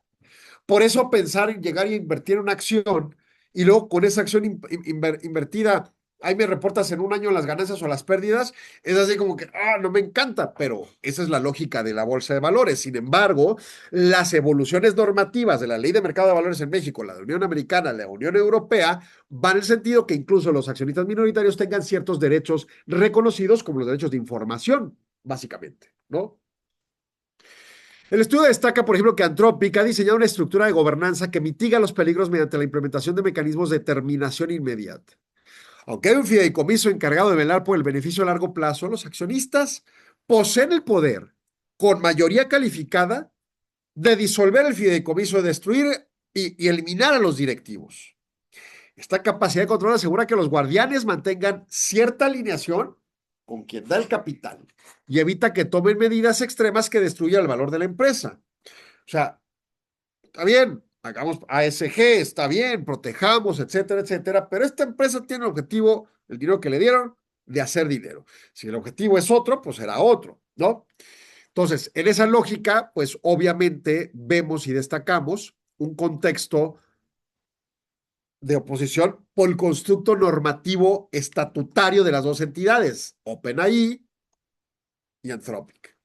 Por eso pensar en llegar y invertir en una acción y luego con esa acción invertida, ahí me reportas en un año las ganancias o las pérdidas, es así como que, no me encanta, pero esa es la lógica de la bolsa de valores. Sin embargo, las evoluciones normativas de la Ley de Mercado de Valores en México, la de la Unión Americana, la Unión Europea, van en el sentido que incluso los accionistas minoritarios tengan ciertos derechos reconocidos como los derechos de información, básicamente, ¿no? El estudio destaca, por ejemplo, que Anthropic ha diseñado una estructura de gobernanza que mitiga los peligros mediante la implementación de mecanismos de terminación inmediata. Aunque hay un fideicomiso encargado de velar por el beneficio a largo plazo, los accionistas poseen el poder, con mayoría calificada, de disolver el fideicomiso, de destruir y eliminar a los directivos. Esta capacidad de control asegura que los guardianes mantengan cierta alineación con quien da el capital y evita que tomen medidas extremas que destruyan el valor de la empresa. O sea, está bien, hagamos ASG, está bien, protejamos, etcétera, etcétera, pero esta empresa tiene el objetivo, el dinero que le dieron, de hacer dinero. Si el objetivo es otro, pues será otro, ¿no? Entonces, en esa lógica, pues obviamente vemos y destacamos un contexto de oposición por el constructo normativo estatutario de las dos entidades, OpenAI y Anthropic.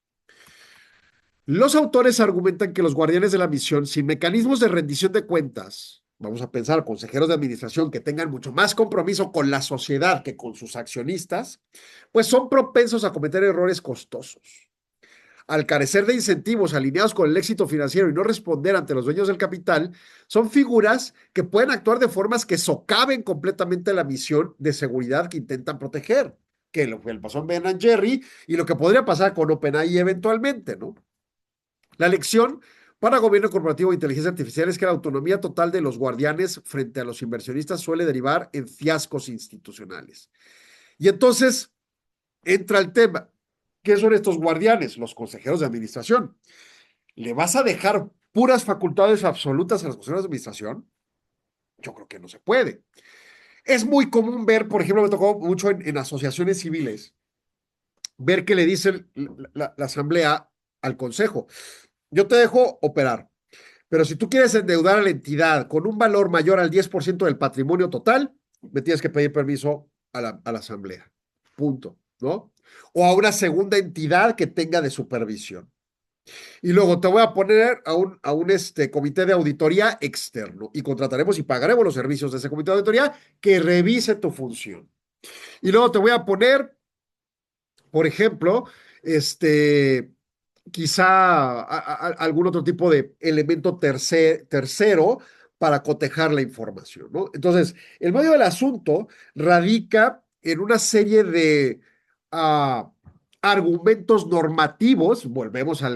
Los autores argumentan que los guardianes de la misión, sin mecanismos de rendición de cuentas, vamos a pensar consejeros de administración que tengan mucho más compromiso con la sociedad que con sus accionistas, pues son propensos a cometer errores costosos. Al carecer de incentivos alineados con el éxito financiero y no responder ante los dueños del capital, son figuras que pueden actuar de formas que socaven completamente la misión de seguridad que intentan proteger, que lo que le pasó en Ben & Jerry y lo que podría pasar con OpenAI eventualmente, ¿no? La lección para gobierno corporativo de inteligencia artificial es que la autonomía total de los guardianes frente a los inversionistas suele derivar en fiascos institucionales. Y entonces entra el tema. ¿Qué son estos guardianes? Los consejeros de administración. ¿Le vas a dejar puras facultades absolutas a los consejeros de administración? Yo creo que no se puede. Es muy común ver, por ejemplo, me tocó mucho en asociaciones civiles, ver que le dice la asamblea al consejo: yo te dejo operar, pero si tú quieres endeudar a la entidad con un valor mayor al 10% del patrimonio total, me tienes que pedir permiso a la asamblea. Punto, ¿no? O a una segunda entidad que tenga de supervisión. Y luego te voy a poner a un comité de auditoría externo y contrataremos y pagaremos los servicios de ese comité de auditoría que revise tu función. Y luego te voy a poner, por ejemplo, quizá algún otro tipo de elemento tercero para cotejar la información, ¿no? Entonces, el medio del asunto radica en una serie de argumentos normativos, volvemos a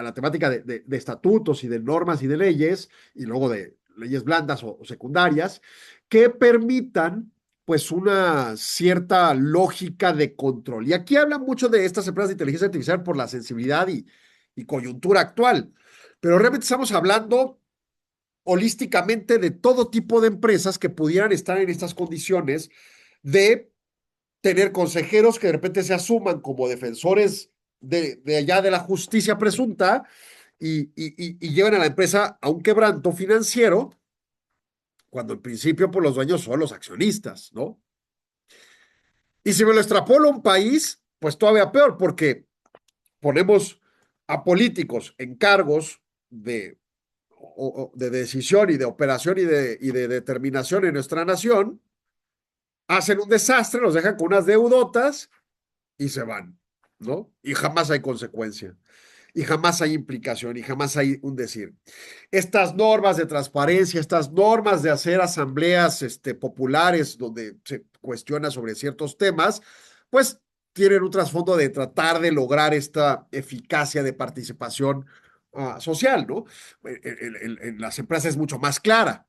la temática de estatutos y de normas y de leyes, y luego de leyes blandas o secundarias, que permitan pues una cierta lógica de control. Y aquí hablan mucho de estas empresas de inteligencia artificial por la sensibilidad y coyuntura actual, pero realmente estamos hablando holísticamente de todo tipo de empresas que pudieran estar en estas condiciones de tener consejeros que de repente se asuman como defensores de allá de la justicia presunta y llevan a la empresa a un quebranto financiero, cuando en principio pues, los dueños son los accionistas, ¿no? Y si me lo extrapolo a un país, pues todavía peor, porque ponemos a políticos en cargos de decisión y de operación y de determinación en nuestra nación, hacen un desastre, los dejan con unas deudotas y se van, ¿no? Y jamás hay consecuencia, y jamás hay implicación, y jamás hay un decir. Estas normas de transparencia, estas normas de hacer asambleas populares donde se cuestiona sobre ciertos temas, pues tienen un trasfondo de tratar de lograr esta eficacia de participación social, ¿no? En las empresas es mucho más clara,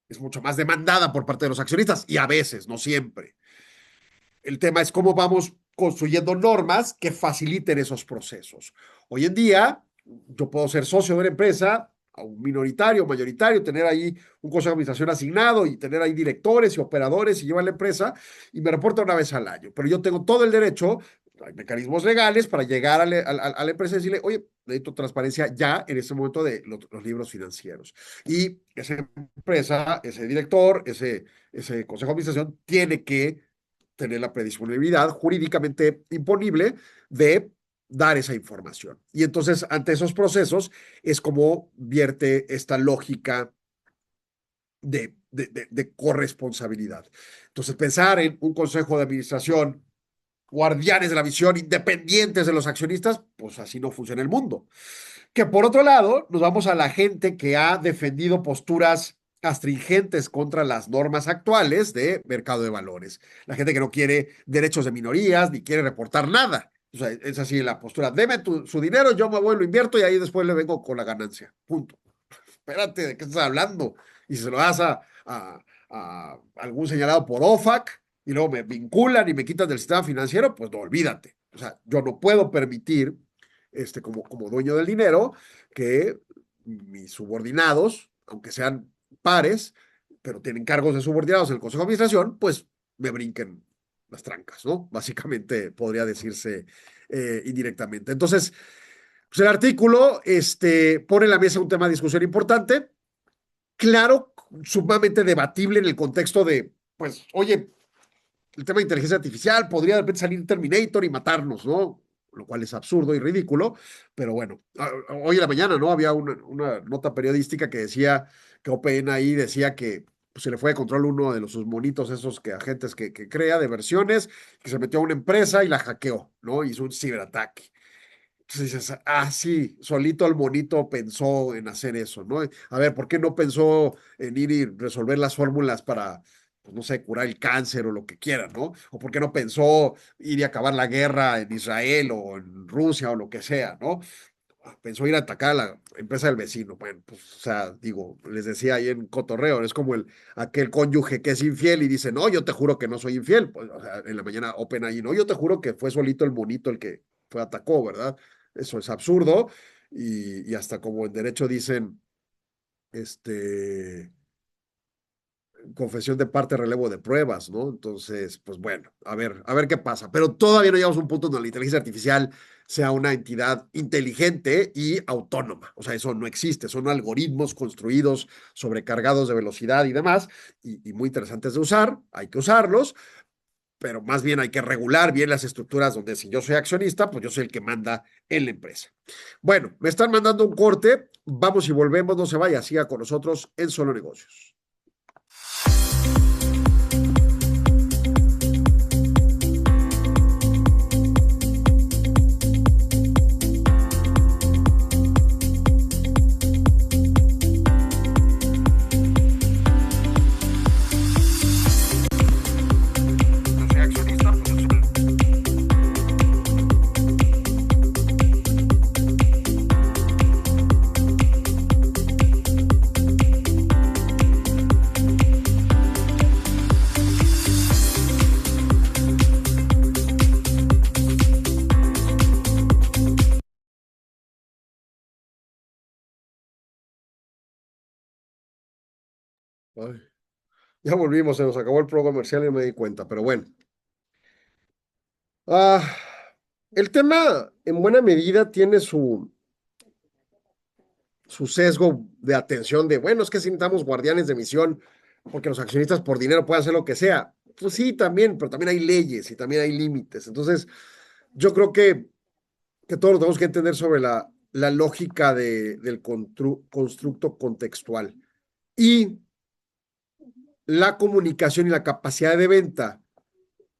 es mucho más demandada por parte de los accionistas y a veces, no siempre. El tema es cómo vamos construyendo normas que faciliten esos procesos. Hoy en día, yo puedo ser socio de una empresa, a un minoritario, mayoritario, tener ahí un consejo de administración asignado y tener ahí directores y operadores y llevar la empresa y me reporta una vez al año. Pero yo tengo todo el derecho, hay mecanismos legales para llegar a la empresa y decirle, oye, necesito transparencia ya en este momento de los libros financieros. Y esa empresa, ese director, ese consejo de administración tiene que tener la predisponibilidad jurídicamente imponible de dar esa información. Y entonces, ante esos procesos, es como vierte esta lógica de corresponsabilidad. Entonces, pensar en un consejo de administración, guardianes de la visión, independientes de los accionistas, pues así no funciona el mundo. Que por otro lado, nos vamos a la gente que ha defendido posturas astringentes contra las normas actuales de mercado de valores. La gente que no quiere derechos de minorías ni quiere reportar nada. O sea, es así la postura. Deme su dinero, yo me voy, lo invierto y ahí después le vengo con la ganancia. Punto. Espérate, ¿de qué estás hablando? Y si se lo das a algún señalado por OFAC y luego me vinculan y me quitan del sistema financiero, pues no, olvídate. O sea, yo no puedo permitir, como dueño del dinero, que mis subordinados, aunque sean pares, pero tienen cargos de subordinados en el Consejo de Administración, pues me brinquen las trancas, ¿no? Básicamente podría decirse indirectamente. Entonces, pues el artículo pone en la mesa un tema de discusión importante, claro, sumamente debatible en el contexto de, pues, oye, el tema de inteligencia artificial podría de repente salir Terminator y matarnos, ¿no? Lo cual es absurdo y ridículo, pero bueno, hoy en la mañana, ¿no? Había una nota periodística que decía que OpenAI decía que pues, se le fue de control uno de sus monitos, esos agentes que crea de versiones, que se metió a una empresa y la hackeó, ¿no? Hizo un ciberataque. Entonces dices, sí, solito el monito pensó en hacer eso, ¿no? A ver, ¿por qué no pensó en ir y resolver las fórmulas para, pues, no sé, curar el cáncer o lo que quiera, ¿no? ¿O por qué no pensó ir y acabar la guerra en Israel o en Rusia o lo que sea, ¿no? Pensó ir a atacar a la empresa del vecino. Bueno, pues, o sea, digo, les decía ahí en Cotorreo, es como aquel cónyuge que es infiel y dice, no, yo te juro que no soy infiel. Pues, o sea, en la mañana OpenAI, no, yo te juro que fue solito el monito el que fue atacó, ¿verdad? Eso es absurdo y hasta como en derecho dicen, confesión de parte, relevo de pruebas, ¿no? Entonces, pues bueno, a ver qué pasa. Pero todavía no llegamos a un punto donde la inteligencia artificial sea una entidad inteligente y autónoma. O sea, eso no existe. Son algoritmos construidos, sobrecargados de velocidad y demás, y muy interesantes de usar. Hay que usarlos, pero más bien hay que regular bien las estructuras donde si yo soy accionista, pues yo soy el que manda en la empresa. Bueno, me están mandando un corte. Vamos y volvemos. No se vaya, siga con nosotros en Solo Negocios. Ay, ya volvimos, se nos acabó el programa comercial y no me di cuenta, pero bueno. Ah, el tema en buena medida tiene su sesgo de atención de, bueno, es que si necesitamos guardianes de misión porque los accionistas por dinero pueden hacer lo que sea. Pues sí, también, pero también hay leyes y también hay límites. Entonces, yo creo que todos lo tenemos que entender sobre la lógica del constructo contextual y la comunicación y la capacidad de venta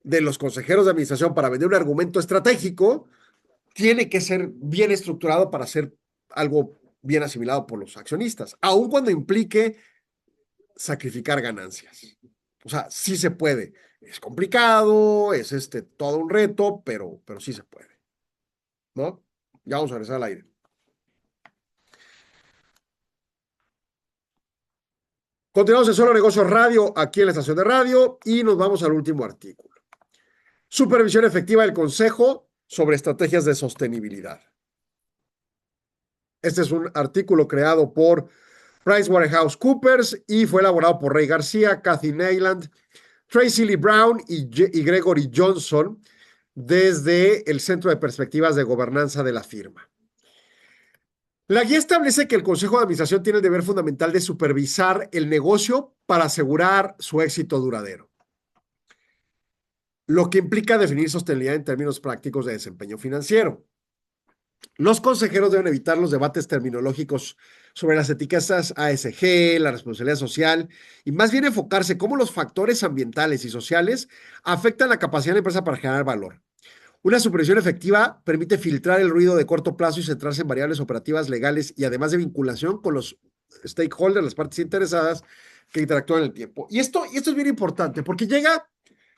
de los consejeros de administración para vender un argumento estratégico tiene que ser bien estructurado para ser algo bien asimilado por los accionistas, aun cuando implique sacrificar ganancias. O sea, sí se puede. Es complicado, es todo un reto, pero sí se puede, ¿no? Ya vamos a regresar al aire. Continuamos en Solo Negocios Radio, aquí en la estación de radio, y nos vamos al último artículo. Supervisión efectiva del Consejo sobre estrategias de sostenibilidad. Este es un artículo creado por PricewaterhouseCoopers y fue elaborado por Ray García, Kathy Neyland, Tracy Lee Brown y Gregory Johnson desde el Centro de Perspectivas de Gobernanza de la firma. La guía establece que el Consejo de Administración tiene el deber fundamental de supervisar el negocio para asegurar su éxito duradero, lo que implica definir sostenibilidad en términos prácticos de desempeño financiero. Los consejeros deben evitar los debates terminológicos sobre las etiquetas ASG, la responsabilidad social, y más bien enfocarse cómo los factores ambientales y sociales afectan la capacidad de la empresa para generar valor. Una supervisión efectiva permite filtrar el ruido de corto plazo y centrarse en variables operativas legales y además de vinculación con los stakeholders, las partes interesadas que interactúan en el tiempo. Y esto es bien importante porque llega,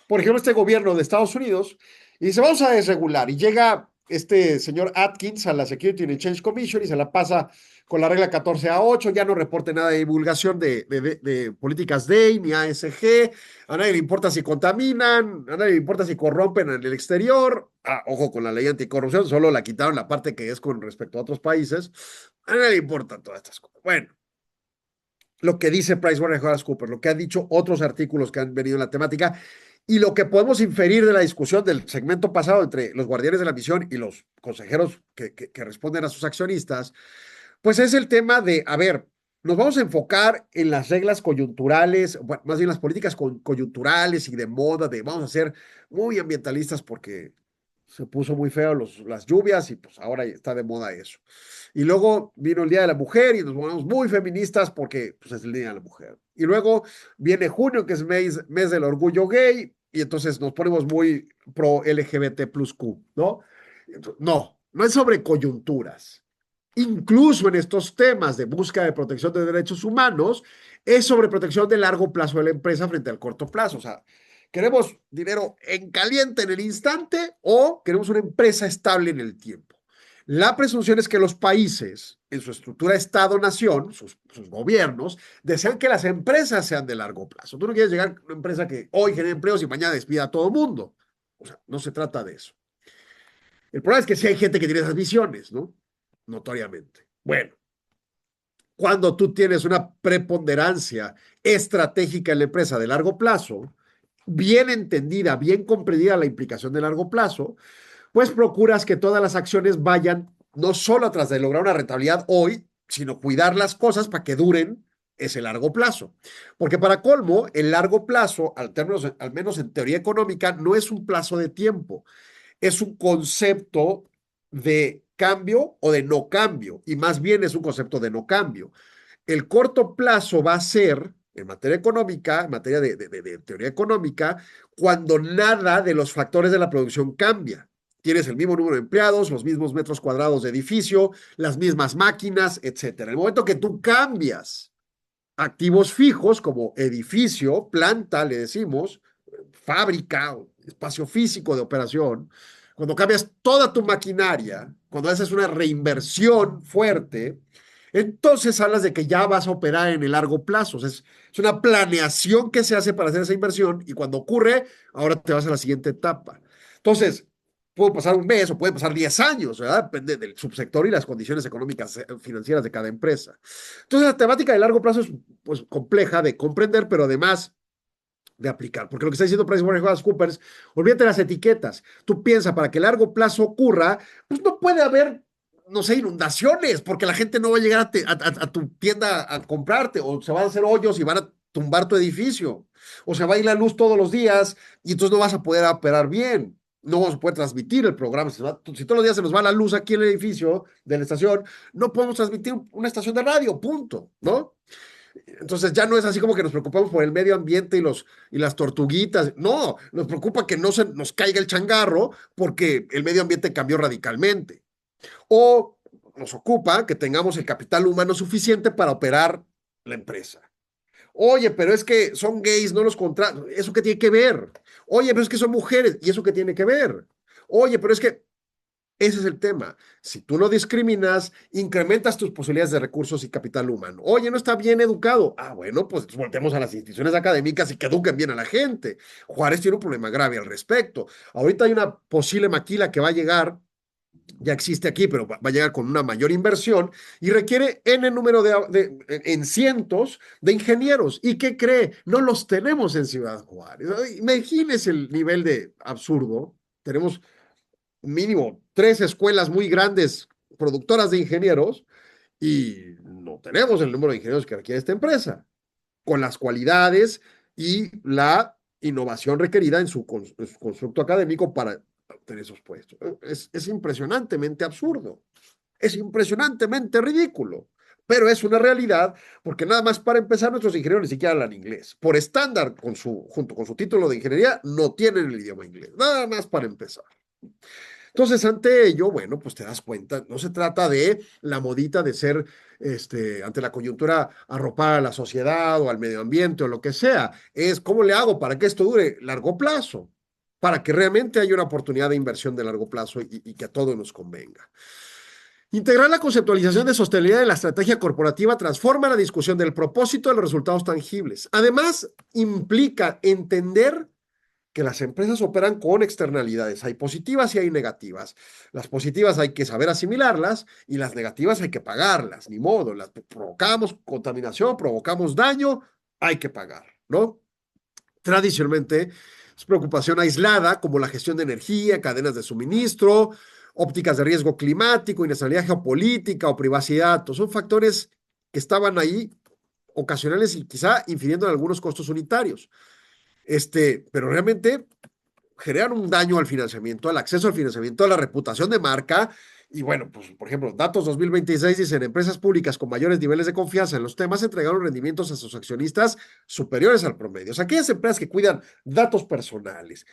por ejemplo, este gobierno de Estados Unidos y dice, vamos a desregular, y llega este señor Atkins a la Security and Exchange Commission y se la pasa con la regla 14A8, ya no reporte nada de divulgación de políticas DEI ni ASG, a nadie le importa si contaminan, a nadie le importa si corrompen en el exterior, ojo con la ley anticorrupción, solo la quitaron la parte que es con respecto a otros países, a nadie le importan todas estas cosas. Bueno, lo que dice PricewaterhouseCoopers, lo que han dicho otros artículos que han venido en la temática, y lo que podemos inferir de la discusión del segmento pasado entre los guardianes de la misión y los consejeros que responden a sus accionistas, pues es el tema de, a ver, nos vamos a enfocar en las reglas coyunturales, bueno, más bien las políticas coyunturales y de moda, de vamos a ser muy ambientalistas porque se puso muy feo las lluvias y pues ahora está de moda eso. Y luego vino el Día de la Mujer y nos ponemos muy feministas porque pues, es el Día de la Mujer. Y luego viene junio, que es mes del orgullo gay, y entonces nos ponemos muy pro LGBT plus Q, ¿no? No es sobre coyunturas. Incluso en estos temas de búsqueda de protección de derechos humanos, es sobre protección de largo plazo de la empresa frente al corto plazo. O sea, ¿queremos dinero en caliente en el instante o queremos una empresa estable en el tiempo? La presunción es que los países, en su estructura Estado-nación, sus gobiernos, desean que las empresas sean de largo plazo. Tú no quieres llegar a una empresa que hoy genere empleos y mañana despida a todo el mundo. O sea, no se trata de eso. El problema es que sí hay gente que tiene esas visiones, ¿no? Notoriamente. Bueno, cuando tú tienes una preponderancia estratégica en la empresa de largo plazo, bien entendida, bien comprendida la implicación de largo plazo, pues procuras que todas las acciones vayan no solo atrás de lograr una rentabilidad hoy, sino cuidar las cosas para que duren ese largo plazo. Porque para colmo, el largo plazo, al menos en teoría económica, no es un plazo de tiempo, es un concepto de cambio o de no cambio, y más bien es un concepto de no cambio. El corto plazo va a ser, en materia económica, en materia de teoría económica, cuando nada de los factores de la producción cambia. Tienes el mismo número de empleados, los mismos metros cuadrados de edificio, las mismas máquinas, etcétera. En el momento que tú cambias activos fijos como edificio, planta, le decimos, fábrica, espacio físico de operación, cuando cambias toda tu maquinaria, cuando haces una reinversión fuerte, entonces hablas de que ya vas a operar en el largo plazo. O sea, es una planeación que se hace para hacer esa inversión y cuando ocurre, ahora te vas a la siguiente etapa. Entonces, puede pasar un mes o puede pasar 10 años, ¿verdad? Depende del subsector y las condiciones económicas financieras de cada empresa. Entonces, la temática de largo plazo es pues, compleja de comprender, pero además de aplicar, porque lo que está diciendo PricewaterhouseCoopers, olvídate las etiquetas. Tú piensas, para que el largo plazo ocurra, pues no puede haber, no sé, inundaciones, porque la gente no va a llegar a tu tienda a comprarte, o se van a hacer hoyos y van a tumbar tu edificio, o se va a ir la luz todos los días y entonces no vas a poder operar bien. No vamos a poder transmitir el programa. Si todos los días se nos va la luz aquí en el edificio de la estación, no podemos transmitir una estación de radio, punto, ¿no? Entonces ya no es así como que nos preocupamos por el medio ambiente y las tortuguitas. No, nos preocupa que no se nos caiga el changarro porque el medio ambiente cambió radicalmente. O nos ocupa que tengamos el capital humano suficiente para operar la empresa. Oye, pero es que son gays, no los contratan. ¿Eso qué tiene que ver? Oye, pero es que son mujeres. ¿Y eso qué tiene que ver? Oye, pero es que Ese es el tema. Si tú no discriminas, incrementas tus posibilidades de recursos y capital humano. Oye, no está bien educado. Ah, bueno, pues voltemos a las instituciones académicas y que eduquen bien a la gente. Juárez tiene un problema grave al respecto. Ahorita hay una posible maquila que va a llegar, ya existe aquí, pero va a llegar con una mayor inversión y requiere N número en cientos de ingenieros. ¿Y qué cree? No los tenemos en Ciudad Juárez. Imagínese el nivel de absurdo. Tenemos mínimo 3 escuelas muy grandes productoras de ingenieros y no tenemos el número de ingenieros que requiere esta empresa, con las cualidades y la innovación requerida en su constructo académico para tener esos puestos. Es impresionantemente absurdo, es impresionantemente ridículo, pero es una realidad porque nada más para empezar nuestros ingenieros ni siquiera hablan inglés. Por estándar, junto con su título de ingeniería, no tienen el idioma inglés, nada más para empezar. Entonces, ante ello, bueno, pues te das cuenta, no se trata de la modita de ser, ante la coyuntura, arropar a la sociedad o al medio ambiente o lo que sea. Es cómo le hago para que esto dure largo plazo, para que realmente haya una oportunidad de inversión de largo plazo y que a todos nos convenga. Integrar la conceptualización de sostenibilidad en la estrategia corporativa transforma la discusión del propósito de los resultados tangibles. Además, implica entender que las empresas operan con externalidades. Hay positivas y hay negativas. Las positivas hay que saber asimilarlas y las negativas hay que pagarlas. Ni modo, las provocamos contaminación, provocamos daño, hay que pagar, ¿no? Tradicionalmente es preocupación aislada como la gestión de energía, cadenas de suministro, ópticas de riesgo climático, inestabilidad geopolítica o privacidad de datos. Son factores que estaban ahí ocasionales y quizá infiriendo en algunos costos unitarios. Pero realmente generan un daño al financiamiento, al acceso al financiamiento, a la reputación de marca. Y bueno, pues por ejemplo, datos 2026 dicen, empresas públicas con mayores niveles de confianza en los temas entregaron rendimientos a sus accionistas superiores al promedio. O sea, aquellas empresas que cuidan datos personales,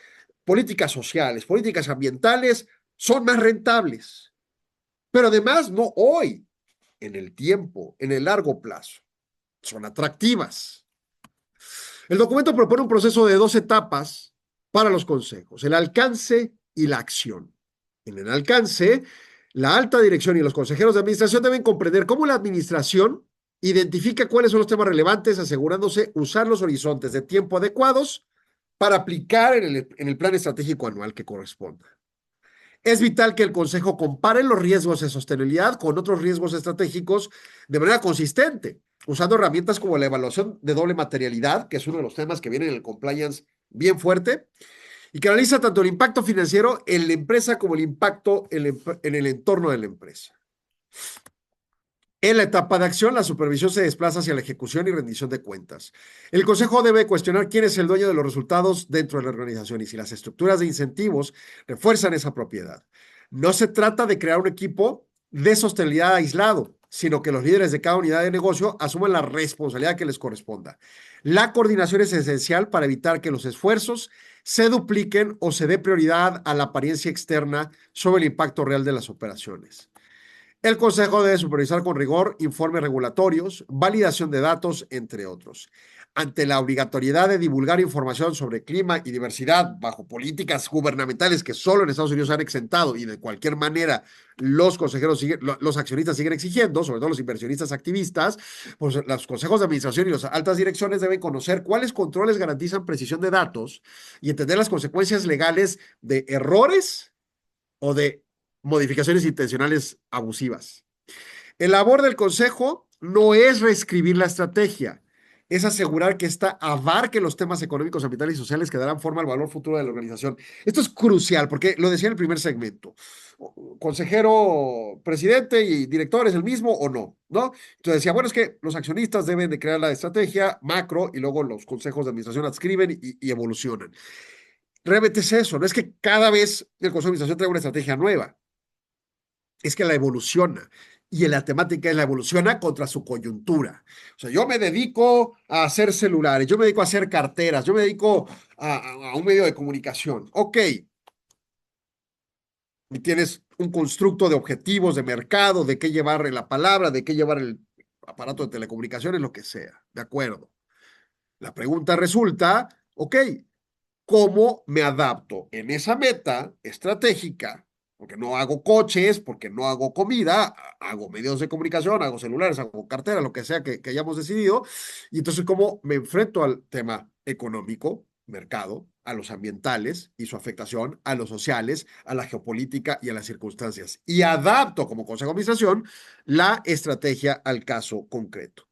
políticas sociales, políticas ambientales, son más rentables. Pero además, no hoy, en el tiempo, en el largo plazo, son atractivas. El documento propone un proceso de 2 etapas para los consejos, el alcance y la acción. En el alcance, la alta dirección y los consejeros de administración deben comprender cómo la administración identifica cuáles son los temas relevantes, asegurándose usar los horizontes de tiempo adecuados para aplicar en el plan estratégico anual que corresponda. Es vital que el Consejo compare los riesgos de sostenibilidad con otros riesgos estratégicos de manera consistente, usando herramientas como la evaluación de doble materialidad, que es uno de los temas que viene en el compliance bien fuerte, y que analiza tanto el impacto financiero en la empresa como el impacto en el entorno de la empresa. En la etapa de acción, la supervisión se desplaza hacia la ejecución y rendición de cuentas. El Consejo debe cuestionar quién es el dueño de los resultados dentro de la organización y si las estructuras de incentivos refuerzan esa propiedad. No se trata de crear un equipo de sostenibilidad aislado, sino que los líderes de cada unidad de negocio asuman la responsabilidad que les corresponda. La coordinación es esencial para evitar que los esfuerzos se dupliquen o se dé prioridad a la apariencia externa sobre el impacto real de las operaciones. El Consejo debe supervisar con rigor informes regulatorios, validación de datos, entre otros. Ante la obligatoriedad de divulgar información sobre clima y diversidad bajo políticas gubernamentales que solo en Estados Unidos han exentado y de cualquier manera los accionistas siguen exigiendo, sobre todo los inversionistas activistas, pues los consejos de administración y las altas direcciones deben conocer cuáles controles garantizan precisión de datos y entender las consecuencias legales de errores o de modificaciones intencionales abusivas. El labor del Consejo no es reescribir la estrategia, es asegurar que ésta abarque los temas económicos, ambientales y sociales que darán forma al valor futuro de la organización. Esto es crucial, porque lo decía en el primer segmento. Consejero, presidente y director es el mismo o no, ¿no? Entonces decía, bueno, es que los accionistas deben de crear la estrategia macro y luego los consejos de administración adscriben y evolucionan. Realmente es eso, no es que cada vez el consejo de administración traiga una estrategia nueva, es que la evoluciona. Y en la temática es la evoluciona contra su coyuntura. O sea, yo me dedico a hacer celulares, yo me dedico a hacer carteras, yo me dedico a un medio de comunicación. Ok. Y tienes un constructo de objetivos de mercado, de qué llevar la palabra, de qué llevar el aparato de telecomunicaciones, lo que sea. De acuerdo. La pregunta resulta, ok, ¿cómo me adapto en esa meta estratégica porque no hago coches, porque no hago comida, hago medios de comunicación, hago celulares, hago cartera, lo que sea que hayamos decidido. Y entonces, ¿cómo me enfrento al tema económico, mercado, a los ambientales y su afectación, a los sociales, a la geopolítica y a las circunstancias? Y adapto como consejo de administración la estrategia al caso concreto.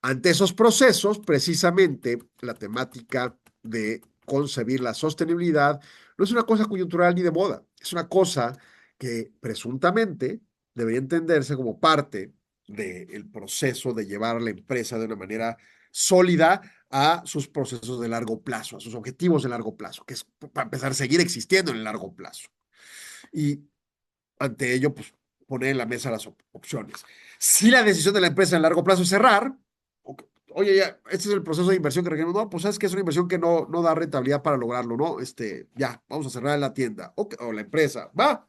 Ante esos procesos, precisamente la temática de concebir la sostenibilidad no es una cosa coyuntural ni de moda, es una cosa que presuntamente debería entenderse como parte del proceso de llevar a la empresa de una manera sólida a sus procesos de largo plazo, a sus objetivos de largo plazo, que es para empezar a seguir existiendo en el largo plazo. Y ante ello, pues, poner en la mesa las opciones. Si la decisión de la empresa en largo plazo es cerrar, oye, ya, este es el proceso de inversión que requerimos. No, pues sabes que es una inversión que no da rentabilidad para lograrlo, ¿no? Ya, vamos a cerrar la tienda o la empresa, va.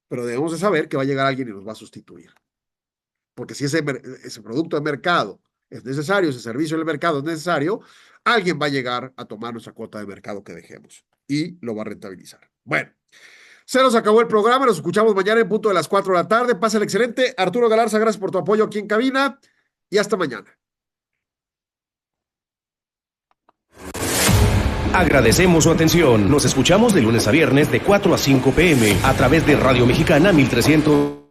Pero debemos de saber que va a llegar alguien y nos va a sustituir. Porque si ese producto de mercado es necesario, ese servicio del mercado es necesario, alguien va a llegar a tomar nuestra cuota de mercado que dejemos y lo va a rentabilizar. Bueno, se nos acabó el programa, nos escuchamos mañana en punto de las 4 de la tarde. Pásale excelente. Arturo Galarza, gracias por tu apoyo aquí en cabina y hasta mañana. Agradecemos su atención. Nos escuchamos de lunes a viernes de 4 a 5 p.m. a través de Radio Mexicana 1300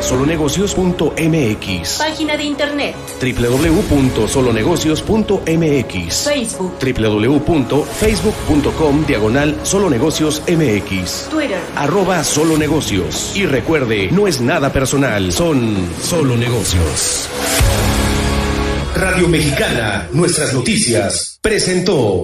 solonegocios.mx. Página de internet. www.solonegocios.mx. Facebook. www.facebook.com/solonegociosmx. Twitter. @solonegocios. Y recuerde, no es nada personal, son solo negocios. Radio Mexicana, nuestras noticias, presentó.